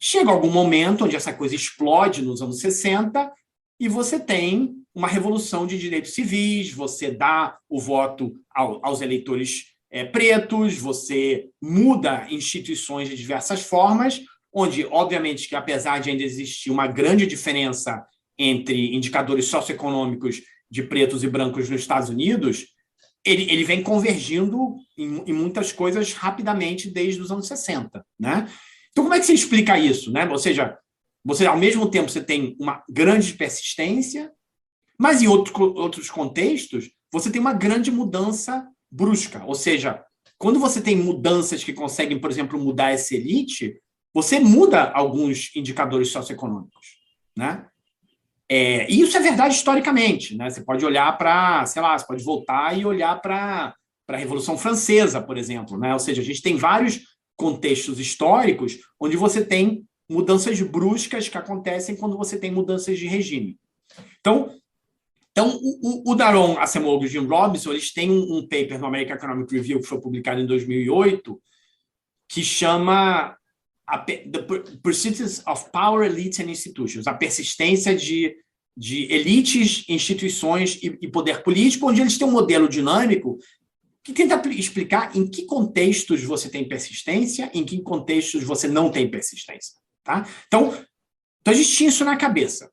chega algum momento onde essa coisa explode nos anos 60 e você tem uma revolução de direitos civis, você dá o voto aos eleitores pretos, você muda instituições de diversas formas, onde, obviamente, que apesar de ainda existir uma grande diferença entre indicadores socioeconômicos de pretos e brancos nos Estados Unidos, ele vem convergindo em muitas coisas rapidamente desde os anos 60, né? Então, como é que você explica isso, né? Ou seja, você, ao mesmo tempo, você tem uma grande persistência, mas em outros contextos, você tem uma grande mudança brusca. Ou seja, quando você tem mudanças que conseguem, por exemplo, mudar essa elite, você muda alguns indicadores socioeconômicos, né? E isso é verdade historicamente, né? Você pode olhar para, sei lá, você pode voltar e olhar para a Revolução Francesa, por exemplo, né? Ou seja, a gente tem vários contextos históricos onde você tem mudanças bruscas que acontecem quando você tem mudanças de regime. Então o Daron Acemoglu e o Jim Robinson, eles têm um paper no American Economic Review que foi publicado em 2008 que chama The Persistence of Power, Elites and Institutions, a persistência de elites, instituições e poder político, onde eles têm um modelo dinâmico que tenta explicar em que contextos você tem persistência, em que contextos você não tem persistência. Tá? Então a gente tinha isso na cabeça.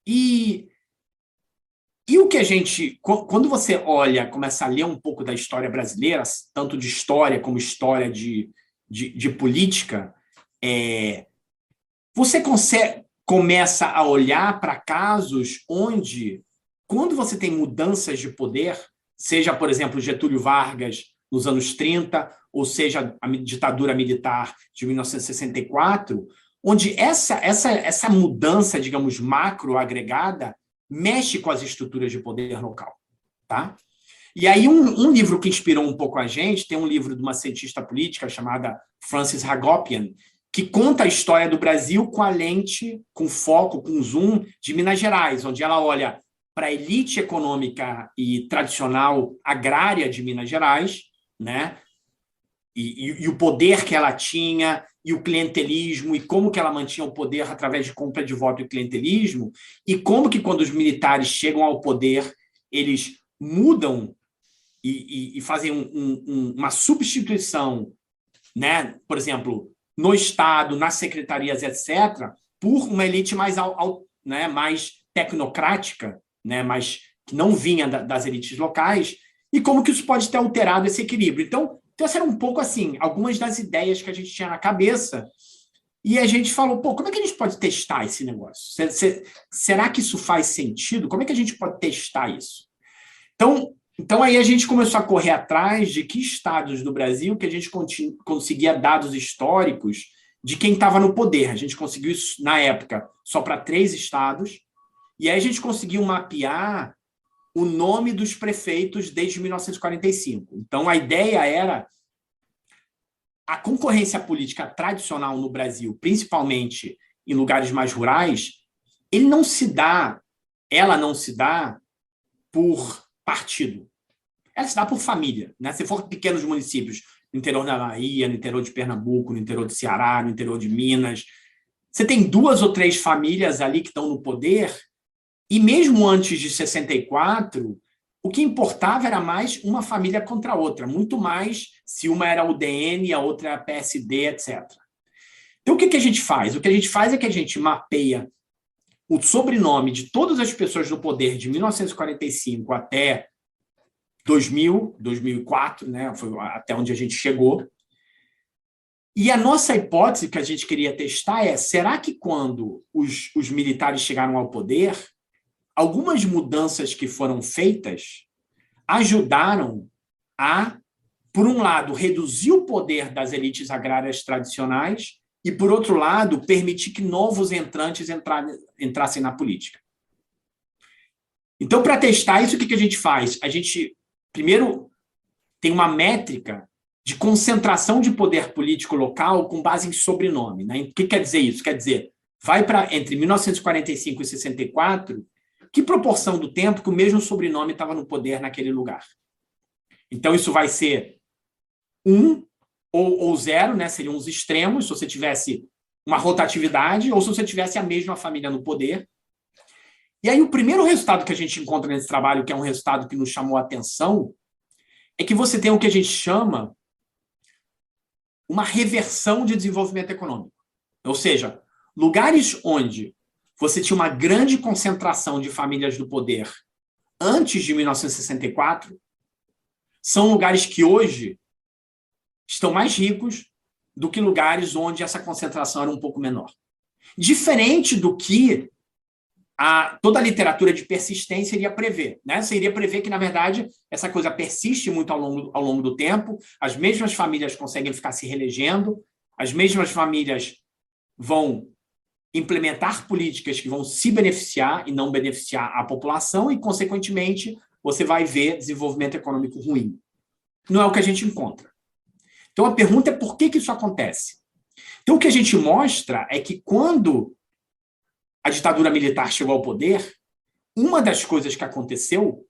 E o que a gente... Quando você olha, começa a ler um pouco da história brasileira, tanto de história como história de política, você começa a olhar para casos onde, quando você tem mudanças de poder, seja, por exemplo, Getúlio Vargas nos anos 30, ou seja, a ditadura militar de 1964, onde essa mudança, digamos, macro-agregada, mexe com as estruturas de poder local. Tá? E aí um livro que inspirou um pouco a gente, tem um livro de uma cientista política chamada Frances Hagopian, que conta a história do Brasil com a lente, com foco, com zoom de Minas Gerais, onde ela olha para a elite econômica e tradicional agrária de Minas Gerais, né? E o poder que ela tinha, e o clientelismo, e como que ela mantinha o poder através de compra de voto e clientelismo, e como que quando os militares chegam ao poder, eles mudam e fazem uma substituição, né? Por exemplo, no Estado, nas secretarias, etc., por uma elite mais tecnocrática, né? Mas que não vinha das elites locais, e como que isso pode ter alterado esse equilíbrio. Então essa era um pouco assim, algumas das ideias que a gente tinha na cabeça, e a gente falou, como é que a gente pode testar esse negócio? Será que isso faz sentido? Como é que a gente pode testar isso? Então aí a gente começou a correr atrás de que estados do Brasil que a gente conseguia dados históricos de quem estava no poder. A gente conseguiu isso, na época, só para 3 estados, e aí a gente conseguiu mapear o nome dos prefeitos desde 1945. Então, a ideia era a concorrência política tradicional no Brasil, principalmente em lugares mais rurais, ela não se dá por partido. Ela se dá por família. Né? Se for pequenos municípios, no interior da Bahia, no interior de Pernambuco, no interior de Ceará, no interior de Minas, você tem 2 ou 3 famílias ali que estão no poder. E mesmo antes de 64, o que importava era mais uma família contra a outra, muito mais se uma era UDN e a outra era PSD, etc. Então, o que a gente faz? O que a gente faz é que a gente mapeia o sobrenome de todas as pessoas no poder de 1945 até 2000, 2004, né? Foi até onde a gente chegou. E a nossa hipótese que a gente queria testar é, será que quando os militares chegaram ao poder, algumas mudanças que foram feitas ajudaram a, por um lado, reduzir o poder das elites agrárias tradicionais e, por outro lado, permitir que novos entrantes entrassem na política. Então, para testar isso, o que a gente faz? A gente, primeiro, tem uma métrica de concentração de poder político local com base em sobrenome. Né? O que quer dizer isso? Quer dizer, vai para entre 1945 e 64, que proporção do tempo que o mesmo sobrenome estava no poder naquele lugar. Então, isso vai ser 1 ou 0, né? Seriam os extremos, se você tivesse uma rotatividade ou se você tivesse a mesma família no poder. E aí, o primeiro resultado que a gente encontra nesse trabalho, que é um resultado que nos chamou a atenção, é que você tem o que a gente chama uma reversão de desenvolvimento econômico. Ou seja, lugares onde você tinha uma grande concentração de famílias no poder antes de 1964 são lugares que hoje estão mais ricos do que lugares onde essa concentração era um pouco menor. Diferente do que toda a literatura de persistência iria prever. Né? Você iria prever que, na verdade, essa coisa persiste muito ao longo do tempo, as mesmas famílias conseguem ficar se reelegendo, as mesmas famílias vão implementar políticas que vão se beneficiar e não beneficiar a população e, consequentemente, você vai ver desenvolvimento econômico ruim. Não é o que a gente encontra. Então, a pergunta é por que isso acontece? Então, o que a gente mostra é que quando a ditadura militar chegou ao poder, uma das coisas que aconteceu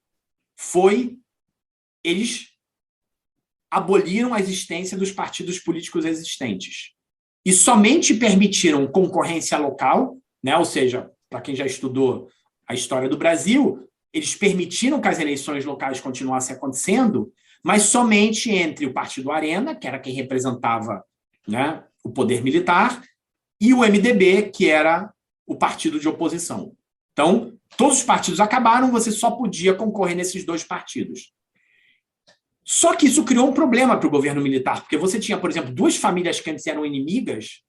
foi eles aboliram a existência dos partidos políticos existentes e somente permitiram concorrência local, né? Ou seja, para quem já estudou a história do Brasil, eles permitiram que as eleições locais continuassem acontecendo, mas somente entre o Partido Arena, que era quem representava, né, o poder militar, e o MDB, que era o partido de oposição. Então, todos os partidos acabaram, você só podia concorrer nesses dois partidos. Só que isso criou um problema para o governo militar, porque você tinha, por exemplo, duas famílias que antes eram inimigas,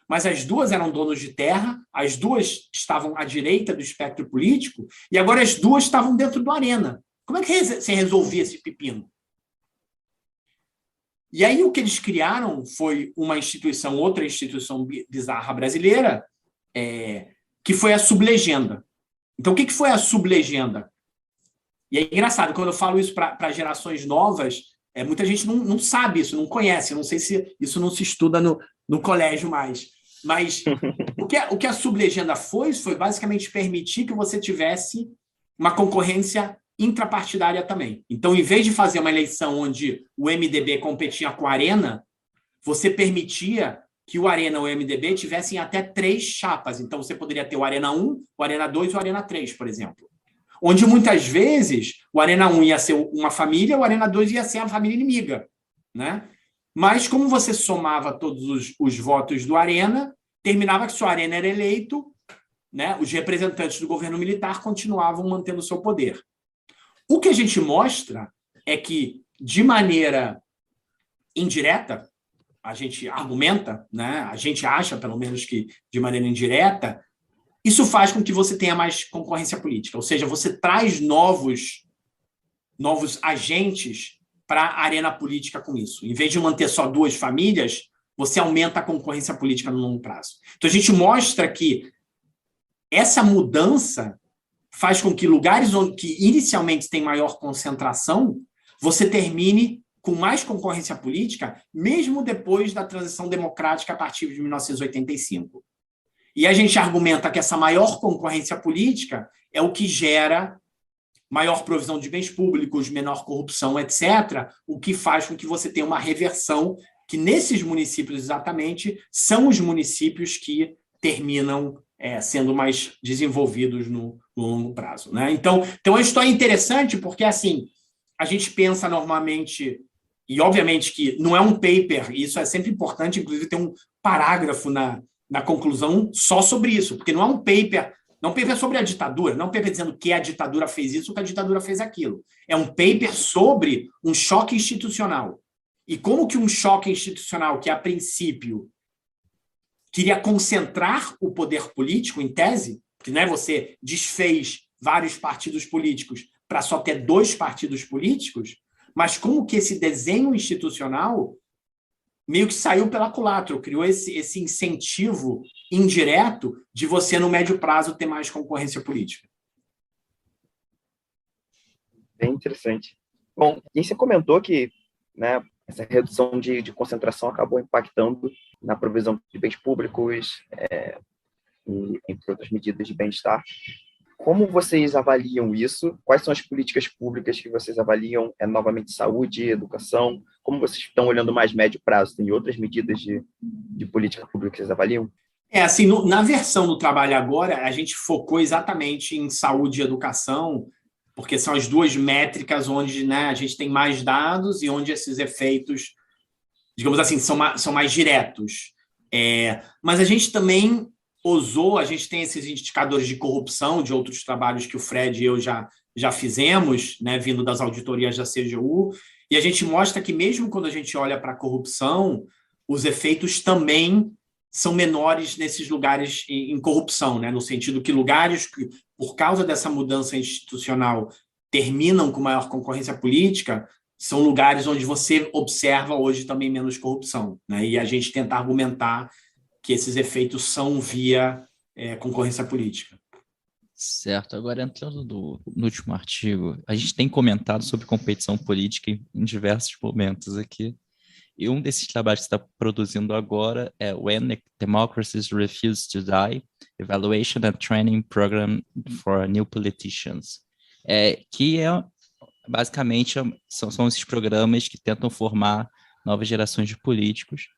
mas as duas eram donos de terra, as duas estavam à direita do espectro político, e agora as duas estavam dentro do Arena. Como é que você resolvia esse pepino? E aí o que eles criaram foi outra instituição bizarra brasileira, que foi a sublegenda. Então, o que foi a sublegenda? E é engraçado, quando eu falo isso para gerações novas, muita gente não sabe isso, não conhece, não sei se isso não se estuda no colégio mais. Mas o que a sublegenda foi basicamente permitir que você tivesse uma concorrência intrapartidária também. Então, em vez de fazer uma eleição onde o MDB competia com a Arena, você permitia que o Arena ou o MDB tivessem até 3 chapas. Então, você poderia ter o Arena 1, o Arena 2 e o Arena 3, por exemplo. Onde, muitas vezes, o Arena 1 ia ser uma família, o Arena 2 ia ser a família inimiga. Né? Mas, como você somava todos os votos do Arena, terminava que se o Arena era eleito, né, os representantes do governo militar continuavam mantendo o seu poder. O que a gente mostra é que, de maneira indireta, a gente argumenta, né? A gente acha, pelo menos, que de maneira indireta, isso faz com que você tenha mais concorrência política. Ou seja, você traz novos agentes para a arena política com isso. Em vez de manter só 2 famílias, você aumenta a concorrência política no longo prazo. Então, a gente mostra que essa mudança faz com que lugares que inicialmente tem maior concentração, você termine com mais concorrência política, mesmo depois da transição democrática a partir de 1985. E a gente argumenta que essa maior concorrência política é o que gera maior provisão de bens públicos, menor corrupção, etc., o que faz com que você tenha uma reversão, que nesses municípios exatamente são os municípios que terminam sendo mais desenvolvidos no longo prazo. Né? Então, a história é interessante porque, assim, a gente pensa normalmente, e obviamente que não é um paper, e isso é sempre importante, inclusive tem um parágrafo na conclusão só sobre isso, porque não é um paper Não um paper sobre a ditadura, não um paper dizendo que a ditadura fez isso ou que a ditadura fez aquilo. É um paper sobre um choque institucional. E como que um choque institucional que, a princípio, queria concentrar o poder político, em tese, que você desfez vários partidos políticos para só ter 2 partidos políticos, mas como que esse desenho institucional meio que saiu pela culatra, criou esse incentivo indireto de você, no médio prazo, ter mais concorrência política.
Bem interessante. Bom, e você comentou que, né, essa redução de concentração acabou impactando na provisão de bens públicos, e entre outras medidas de bem-estar. Como vocês avaliam isso? Quais são as políticas públicas que vocês avaliam? Novamente, saúde, educação? Como vocês estão olhando mais médio prazo? Tem outras medidas de política pública que vocês avaliam?
Assim, na versão do trabalho agora, a gente focou exatamente em saúde e educação, porque são as 2 métricas onde, né, a gente tem mais dados e onde esses efeitos, digamos assim, são mais diretos. Mas a gente também a gente tem esses indicadores de corrupção de outros trabalhos que o Fred e eu já fizemos, né, vindo das auditorias da CGU, e a gente mostra que mesmo quando a gente olha para a corrupção, os efeitos também são menores nesses lugares em corrupção, né, no sentido que lugares que, por causa dessa mudança institucional, terminam com maior concorrência política, são lugares onde você observa hoje também menos corrupção, né, e a gente tenta argumentar que esses efeitos são via concorrência política.
Certo. Agora, entrando no último artigo, a gente tem comentado sobre competição política em diversos momentos aqui, e um desses trabalhos que está produzindo agora é When Democracies Refuse to Die, Evaluation and Training Program for New Politicians, que basicamente são esses programas que tentam formar novas gerações de políticos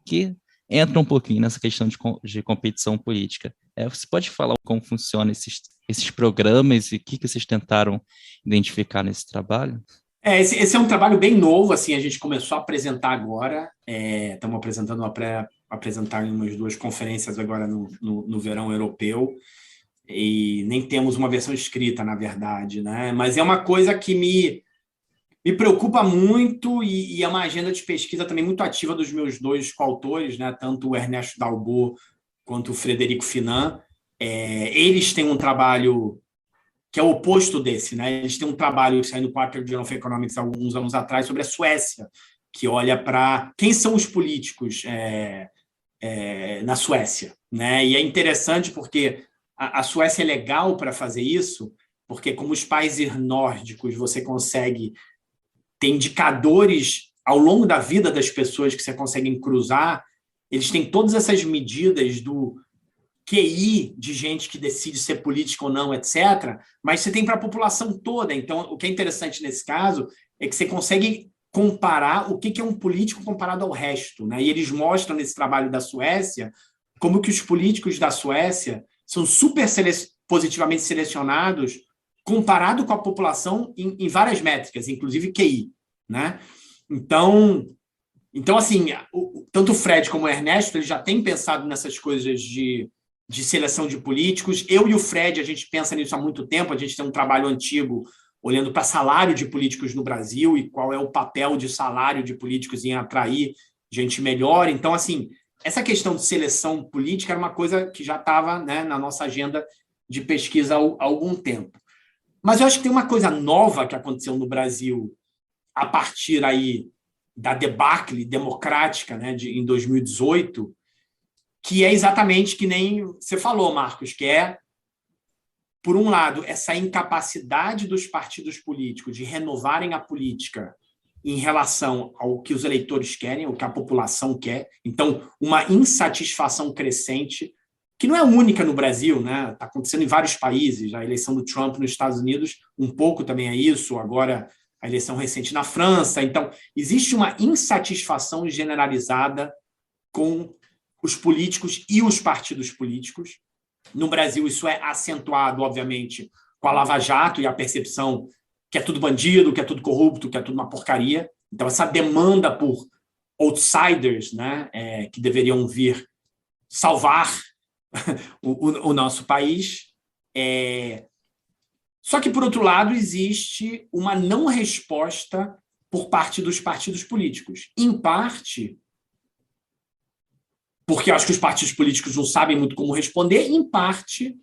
que entra um pouquinho nessa questão de competição política. Você pode falar como funcionam esses programas e o que vocês tentaram identificar nesse trabalho?
Esse é um trabalho bem novo, assim, a gente começou a apresentar agora, estamos apresentar em umas 2 conferências agora no verão europeu, e nem temos uma versão escrita, na verdade, né? Mas é uma coisa que me preocupa muito e é uma agenda de pesquisa também muito ativa dos meus 2 coautores, né? Tanto o Ernesto Dalbot quanto o Frederico Finan. Eles têm um trabalho que é o oposto desse, né? Eles têm um trabalho que saiu no Quarter Journal of Economics há alguns anos atrás sobre a Suécia, que olha para quem são os políticos na Suécia, né? E é interessante porque a Suécia é legal para fazer isso, porque como os países nórdicos você consegue tem indicadores ao longo da vida das pessoas que você consegue cruzar, eles têm todas essas medidas do QI de gente que decide ser político ou não, etc., mas você tem para a população toda. Então, o que é interessante nesse caso é que você consegue comparar o que é um político comparado ao resto, né? E eles mostram nesse trabalho da Suécia como que os políticos da Suécia são super positivamente selecionados comparado com a população em várias métricas, inclusive QI, né? Então assim, tanto o Fred como o Ernesto, eles já têm pensado nessas coisas de seleção de políticos. Eu e o Fred, a gente pensa nisso há muito tempo, a gente tem um trabalho antigo olhando para salário de políticos no Brasil e qual é o papel de salário de políticos em atrair gente melhor. Então, assim, essa questão de seleção política era uma coisa que já estava, né, na nossa agenda de pesquisa há algum tempo. Mas eu acho que tem uma coisa nova que aconteceu no Brasil a partir aí da debacle democrática, né, em 2018, que é exatamente que nem você falou, Marcos, que é, por um lado, essa incapacidade dos partidos políticos de renovarem a política em relação ao que os eleitores querem, o que a população quer. Então, uma insatisfação crescente, que não é única no Brasil, né? Está acontecendo em vários países. A eleição do Trump nos Estados Unidos, um pouco também é isso, agora a eleição recente na França. Então, existe uma insatisfação generalizada com os políticos e os partidos políticos. No Brasil, isso é acentuado, obviamente, com a Lava Jato e a percepção que é tudo bandido, que é tudo corrupto, que é tudo uma porcaria. Então, essa demanda por outsiders, né, que deveriam vir salvar o nosso país, Só que, por outro lado, existe uma não resposta por parte dos partidos políticos. Em parte, porque eu acho que os partidos políticos não sabem muito como responder, em parte,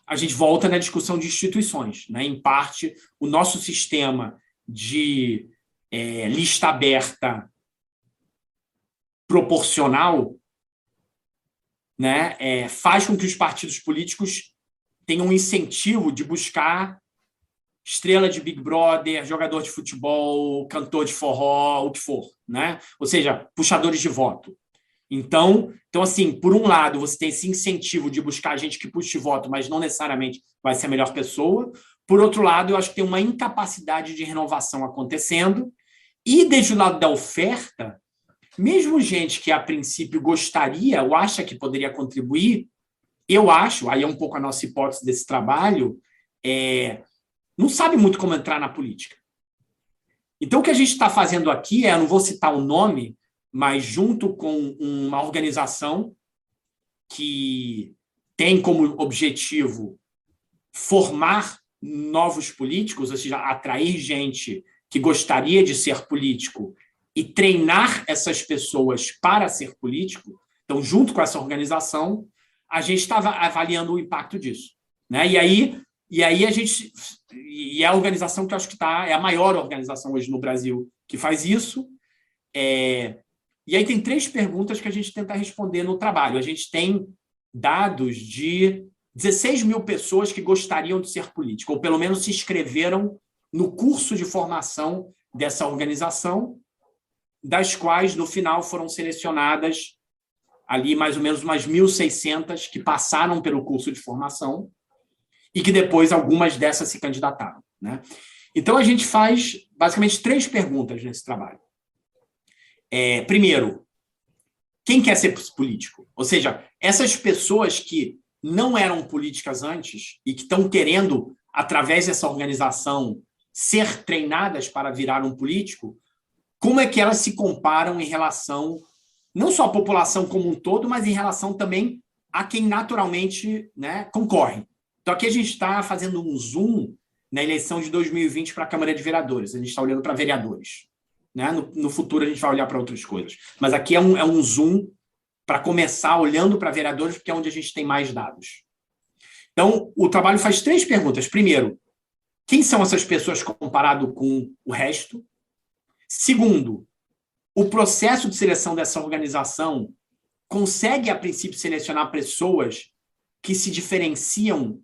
a gente volta na discussão de instituições, né? Em parte, o nosso sistema de lista aberta proporcional, né, faz com que os partidos políticos tenham um incentivo de buscar estrela de Big Brother, jogador de futebol, cantor de forró, o que for, né? Ou seja, puxadores de voto. Então, assim, por um lado, você tem esse incentivo de buscar gente que puxe voto, mas não necessariamente vai ser a melhor pessoa. Por outro lado, eu acho que tem uma incapacidade de renovação acontecendo. E, desde o lado da oferta, mesmo gente que, a princípio, gostaria ou acha que poderia contribuir, eu acho, aí é um pouco a nossa hipótese desse trabalho, não sabe muito como entrar na política. Então, o que a gente está fazendo aqui eu não vou citar o nome, mas junto com uma organização que tem como objetivo formar novos políticos, ou seja, atrair gente que gostaria de ser político e treinar essas pessoas para ser político. Então, junto com essa organização, a gente estava avaliando o impacto disso, né? E aí a gente... E é a organização que eu acho que é a maior organização hoje no Brasil que faz isso. E aí tem 3 perguntas que a gente tenta responder no trabalho. A gente tem dados de 16 mil pessoas que gostariam de ser político, ou pelo menos se inscreveram no curso de formação dessa organização, das quais, no final, foram selecionadas ali mais ou menos umas 1.600 que passaram pelo curso de formação e que depois algumas dessas se candidataram, né? Então, a gente faz basicamente 3 perguntas nesse trabalho. Primeiro, quem quer ser político? Ou seja, essas pessoas que não eram políticas antes e que estão querendo, através dessa organização, ser treinadas para virar um político, como é que elas se comparam em relação, não só à população como um todo, mas em relação também a quem naturalmente, né, concorre. Então, aqui a gente está fazendo um zoom na eleição de 2020 para a Câmara de Vereadores. A gente está olhando para vereadores, né? No futuro, a gente vai olhar para outras coisas. Mas aqui é um zoom para começar olhando para vereadores, porque é onde a gente tem mais dados. Então, o trabalho faz 3 perguntas. Primeiro, quem são essas pessoas comparado com o resto? Segundo, o processo de seleção dessa organização consegue, a princípio, selecionar pessoas que se diferenciam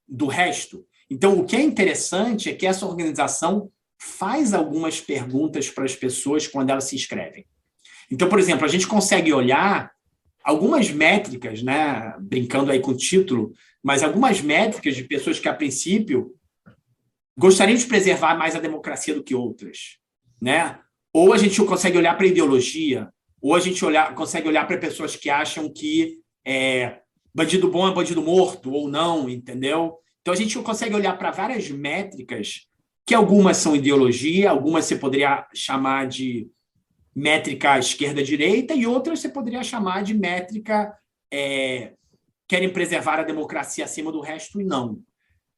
do resto? Então, o que é interessante é que essa organização faz algumas perguntas para as pessoas quando elas se inscrevem. Então, por exemplo, a gente consegue olhar algumas métricas, né, brincando aí com o título, mas algumas métricas de pessoas que, a princípio, gostariam de preservar mais a democracia do que outras, né? Ou a gente consegue olhar para a ideologia, ou a gente consegue olhar para pessoas que acham que bandido bom é bandido morto, ou não, entendeu? Então, a gente consegue olhar para várias métricas, que algumas são ideologia, algumas você poderia chamar de métrica esquerda-direita, e outras você poderia chamar de métrica querem preservar a democracia acima do resto e não.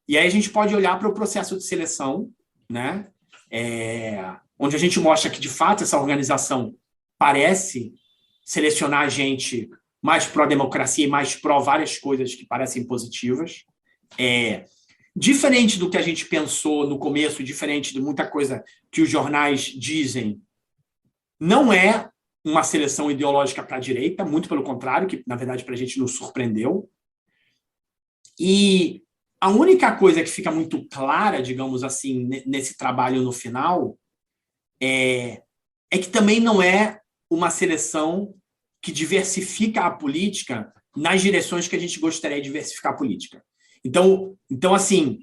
E aí a gente pode olhar para o processo de seleção, né? Onde a gente mostra que, de fato, essa organização parece selecionar gente mais pró-democracia e mais pró várias coisas que parecem positivas. Diferente do que a gente pensou no começo, diferente de muita coisa que os jornais dizem, não é uma seleção ideológica para a direita, muito pelo contrário, que, na verdade, para a gente nos surpreendeu. E a única coisa que fica muito clara, digamos assim, nesse trabalho no final, é que também não é uma seleção que diversifica a política nas direções que a gente gostaria de diversificar a política. Então, assim,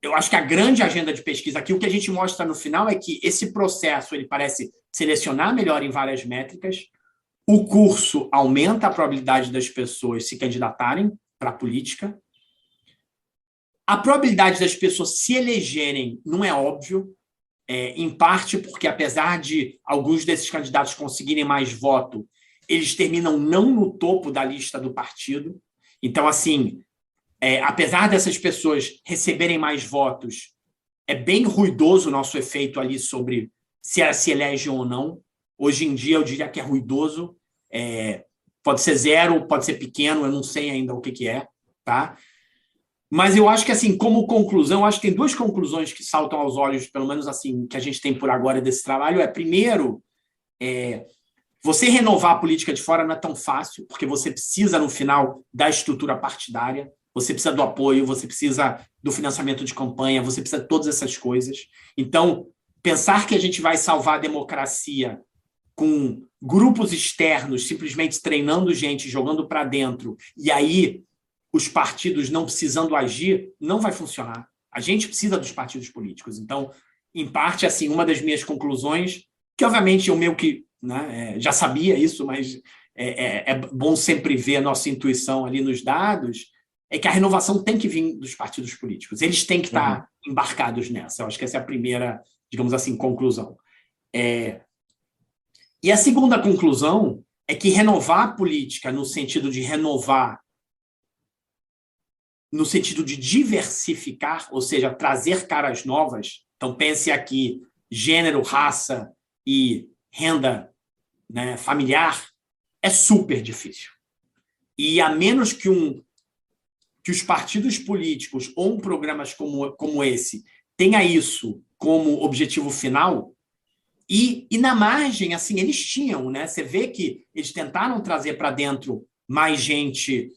eu acho que a grande agenda de pesquisa aqui, o que a gente mostra no final é que esse processo ele parece selecionar melhor em várias métricas, o curso aumenta a probabilidade das pessoas se candidatarem para a política, a probabilidade das pessoas se elegerem não é óbvio, em parte porque, apesar de alguns desses candidatos conseguirem mais voto, eles terminam não no topo da lista do partido. Então, assim, apesar dessas pessoas receberem mais votos, é bem ruidoso o nosso efeito ali sobre se elas se elegem ou não. Hoje em dia, eu diria que é ruidoso. Pode ser zero, pode ser pequeno, eu não sei ainda o que é, tá? Mas eu acho que, assim, como conclusão, acho que tem duas conclusões que saltam aos olhos, pelo menos assim, que a gente tem por agora desse trabalho. Primeiro, você renovar a política de fora não é tão fácil, porque você precisa, no final, da estrutura partidária, você precisa do apoio, você precisa do financiamento de campanha, você precisa de todas essas coisas. Então, pensar que a gente vai salvar a democracia com grupos externos simplesmente treinando gente, jogando para dentro, e aí os partidos não precisando agir, não vai funcionar. A gente precisa dos partidos políticos. Então, em parte, assim, uma das minhas conclusões, que obviamente eu meio que, né, já sabia isso, mas é bom sempre ver a nossa intuição ali nos dados, é que a renovação tem que vir dos partidos políticos. Eles têm que estar embarcados nessa. Eu acho que essa é a primeira, digamos assim, conclusão. E a segunda conclusão é que renovar a política no sentido de renovar, no sentido de diversificar, ou seja, trazer caras novas. Então, pense aqui, gênero, raça e renda, né, familiar, é super difícil. E a menos que os partidos políticos ou programas como esse tenha isso como objetivo final, e na margem, assim, eles tinham, né? Você vê que eles tentaram trazer para dentro mais gente,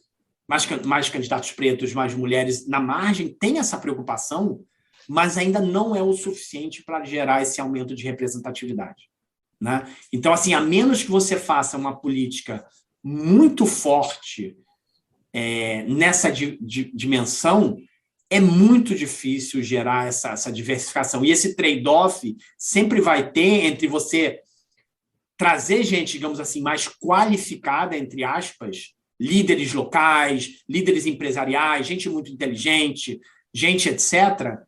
mais candidatos pretos, mais mulheres. Na margem tem essa preocupação, mas ainda não é o suficiente para gerar esse aumento de representatividade, né? Então, assim, a menos que você faça uma política muito forte nessa dimensão, é muito difícil gerar essa diversificação. E esse trade-off sempre vai ter entre você trazer gente, digamos assim, mais qualificada, entre aspas, líderes locais, líderes empresariais, gente muito inteligente, gente etc.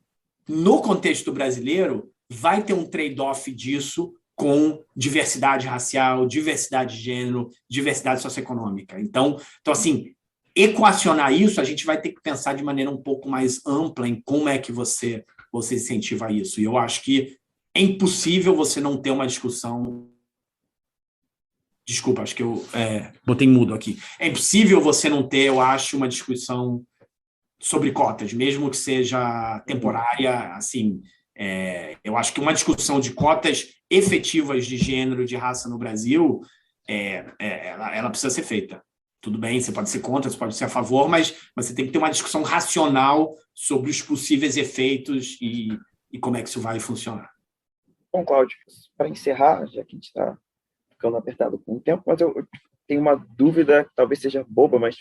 No contexto brasileiro, vai ter um trade-off disso com diversidade racial, diversidade de gênero, diversidade socioeconômica. Então assim, equacionar isso, a gente vai ter que pensar de maneira um pouco mais ampla em como é que você incentiva isso. E eu acho que é impossível você não ter uma discussão... Desculpa, acho que eu botei mudo aqui. É impossível você não ter, eu acho, uma discussão sobre cotas, mesmo que seja temporária. Assim, eu acho que uma discussão de cotas efetivas de gênero e de raça no Brasil, ela precisa ser feita. Tudo bem, você pode ser contra, você pode ser a favor, mas você tem que ter uma discussão racional sobre os possíveis efeitos e como é que isso vai funcionar.
Bom, Cláudio, para encerrar, já que a gente está ficando apertado com o tempo, mas eu tenho uma dúvida, talvez seja boba, mas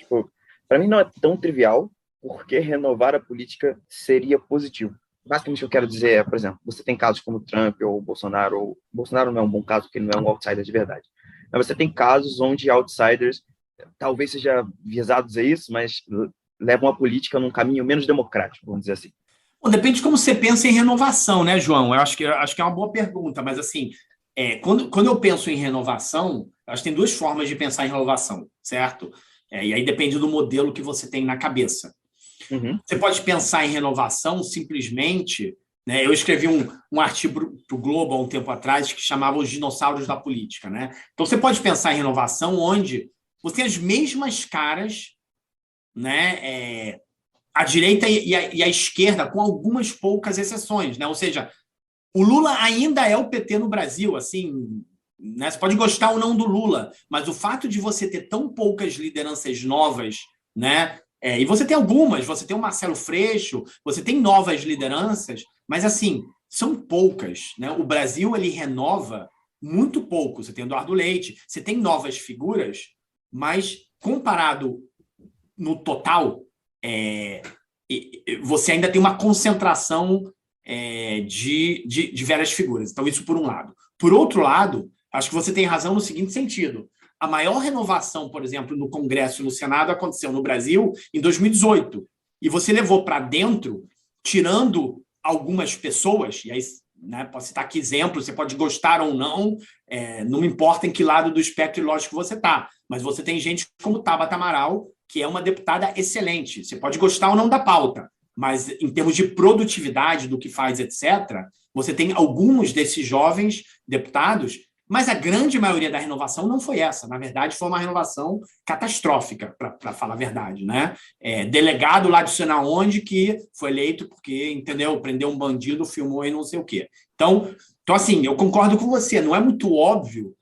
para mim não é tão trivial, porque renovar a política seria positivo. Basicamente, o que eu quero dizer é, por exemplo, você tem casos como Trump ou Bolsonaro não é um bom caso, porque ele não é um outsider de verdade, mas você tem casos onde outsiders talvez sejam visados a isso, mas levam a política num caminho menos democrático, vamos dizer assim.
Bom, depende de como você pensa em renovação, né, João? Eu acho que é uma boa pergunta, mas assim, quando eu penso em renovação, acho que tem duas formas de pensar em renovação, certo? E aí depende do modelo que você tem na cabeça. Você pode pensar em renovação simplesmente, né? Eu escrevi um artigo para o Globo há um tempo atrás que chamava Os Dinossauros da Política, né? Então você pode pensar em renovação onde você tem as mesmas caras, né, a direita e a esquerda, com algumas poucas exceções, né? Ou seja, o Lula ainda é o PT no Brasil, assim, né? Você pode gostar ou não do Lula, mas o fato de você ter tão poucas lideranças novas, né? E você tem algumas, você tem o Marcelo Freixo, você tem novas lideranças, mas assim, são poucas, né? O Brasil, ele renova muito pouco. Você tem Eduardo Leite, você tem novas figuras, mas comparado no total, você ainda tem uma concentração de velhas figuras. Então, isso por um lado. Por outro lado, acho que você tem razão no seguinte sentido. A maior renovação, por exemplo, no Congresso e no Senado aconteceu no Brasil em 2018. E você levou para dentro, tirando algumas pessoas, e aí, né, posso citar aqui exemplos, você pode gostar ou não, não me importa em que lado do espectro lógico você está, mas você tem gente como Tabata Amaral, que é uma deputada excelente. Você pode gostar ou não da pauta, mas em termos de produtividade do que faz, etc., você tem alguns desses jovens deputados, mas a grande maioria da renovação não foi essa. Na verdade, foi uma renovação catastrófica, para falar a verdade, né? Delegado lá de sei lá onde que foi eleito porque, entendeu? Prendeu um bandido, filmou e não sei o quê. Então, assim, eu concordo com você. Não é muito óbvio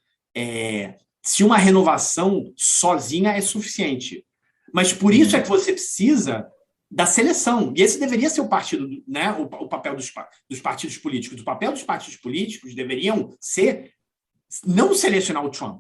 se uma renovação sozinha é suficiente. Mas por isso é que você precisa da seleção. E esse deveria ser o partido, né? O papel dos partidos políticos. O papel dos partidos políticos deveriam ser não selecionar o Trump,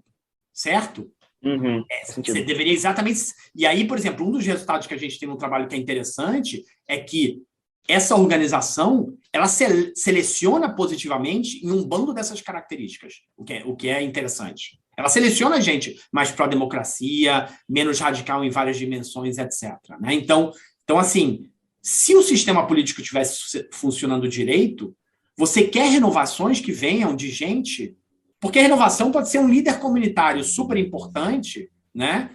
certo?
Uhum,
Você deveria exatamente... E aí, por exemplo, um dos resultados que a gente tem no trabalho que é interessante é que essa organização ela seleciona positivamente em um bando dessas características, o que é interessante. Ela seleciona gente mais pró-democracia, menos radical em várias dimensões, etc. Né? Então, assim, se o sistema político estivesse funcionando direito, você quer renovações que venham de gente... Porque a renovação pode ser um líder comunitário super importante, né?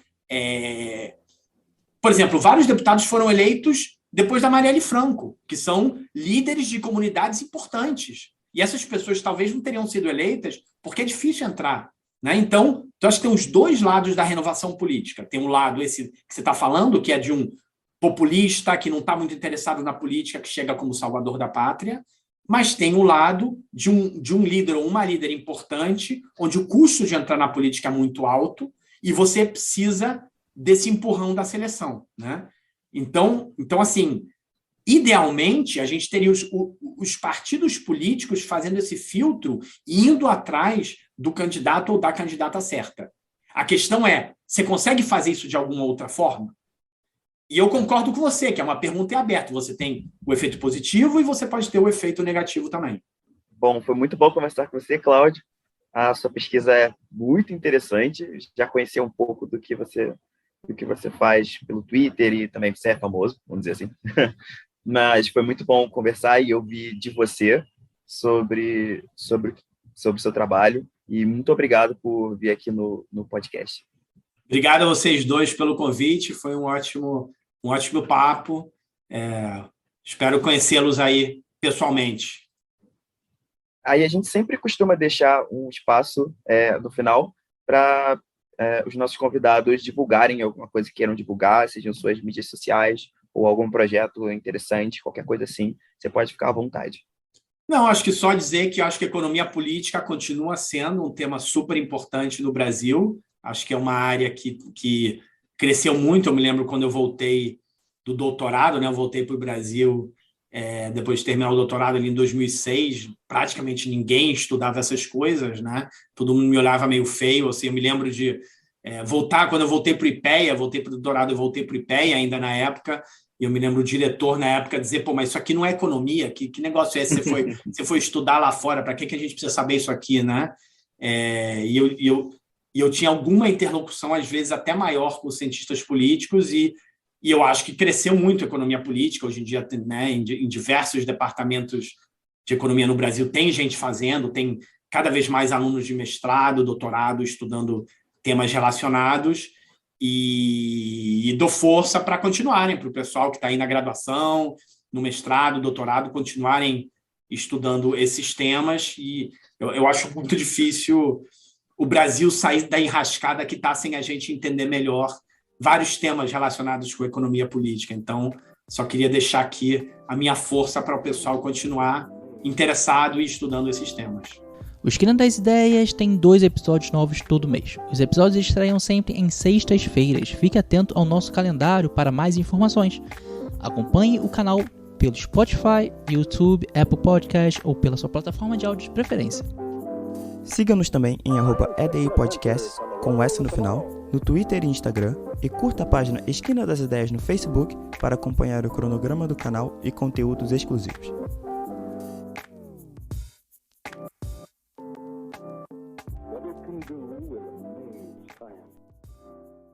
Por exemplo, vários deputados foram eleitos depois da Marielle Franco, que são líderes de comunidades importantes. E essas pessoas talvez não teriam sido eleitas porque é difícil entrar. Né? Então, eu acho que tem os dois lados da renovação política. Tem um lado esse que você está falando, que é de um populista que não está muito interessado na política, que chega como salvador da pátria, mas tem o lado de um líder ou uma líder importante, onde o custo de entrar na política é muito alto e você precisa desse empurrão da seleção. Né? Então, assim, idealmente, a gente teria os partidos políticos fazendo esse filtro e indo atrás do candidato ou da candidata certa. A questão é, você consegue fazer isso de alguma outra forma? E eu concordo com você, que é uma pergunta em aberto. Você tem o efeito positivo e você pode ter o efeito negativo também.
Bom, foi muito bom conversar com você, Cláudio. A sua pesquisa é muito interessante. Já conheci um pouco do que você faz pelo Twitter e também você é famoso, vamos dizer assim. Mas foi muito bom conversar e ouvir de você sobre o seu trabalho. E muito obrigado por vir aqui no podcast.
Obrigado a vocês dois pelo convite, foi um ótimo papo. Espero conhecê-los aí pessoalmente.
Aí a gente sempre costuma deixar um espaço no final para os nossos convidados divulgarem alguma coisa que queiram divulgar, sejam suas mídias sociais ou algum projeto interessante, qualquer coisa assim. Você pode ficar à vontade.
Não, acho que só dizer que eu acho que a economia política continua sendo um tema super importante no Brasil. Acho que é uma área que cresceu muito. Eu me lembro quando eu voltei do doutorado, né? Eu voltei para o Brasil depois de terminar o doutorado ali em 2006. Praticamente ninguém estudava essas coisas, né? Todo mundo me olhava meio feio. Assim, eu me lembro de voltar, quando eu voltei para o IPEA, voltei para o doutorado, eu voltei para o IPEA ainda na época, e eu me lembro o diretor na época dizer, pô, mas isso aqui não é economia, que negócio é esse? Você foi estudar lá fora, para que a gente precisa saber isso aqui, né? E eu tinha alguma interlocução, às vezes, até maior com os cientistas políticos, e eu acho que cresceu muito a economia política. Hoje em dia, né, em diversos departamentos de economia no Brasil, tem gente fazendo, tem cada vez mais alunos de mestrado, doutorado, estudando temas relacionados, e dou força para continuarem, para o pessoal que está aí na graduação, no mestrado, doutorado, continuarem estudando esses temas, e eu acho muito difícil o Brasil sair da enrascada que está sem a gente entender melhor vários temas relacionados com economia política. Então, só queria deixar aqui a minha força para o pessoal continuar interessado e estudando esses temas.
O Esquina das Ideias tem 2 episódios novos todo mês. Os episódios estreiam sempre em sextas-feiras. Fique atento ao nosso calendário para mais informações. Acompanhe o canal pelo Spotify, YouTube, Apple Podcast ou pela sua plataforma de áudio de preferência.
Siga-nos também em @EDIPodcasts, com S no final, no Twitter e Instagram, e curta a página Esquina das Ideias no Facebook para acompanhar o cronograma do canal e conteúdos exclusivos.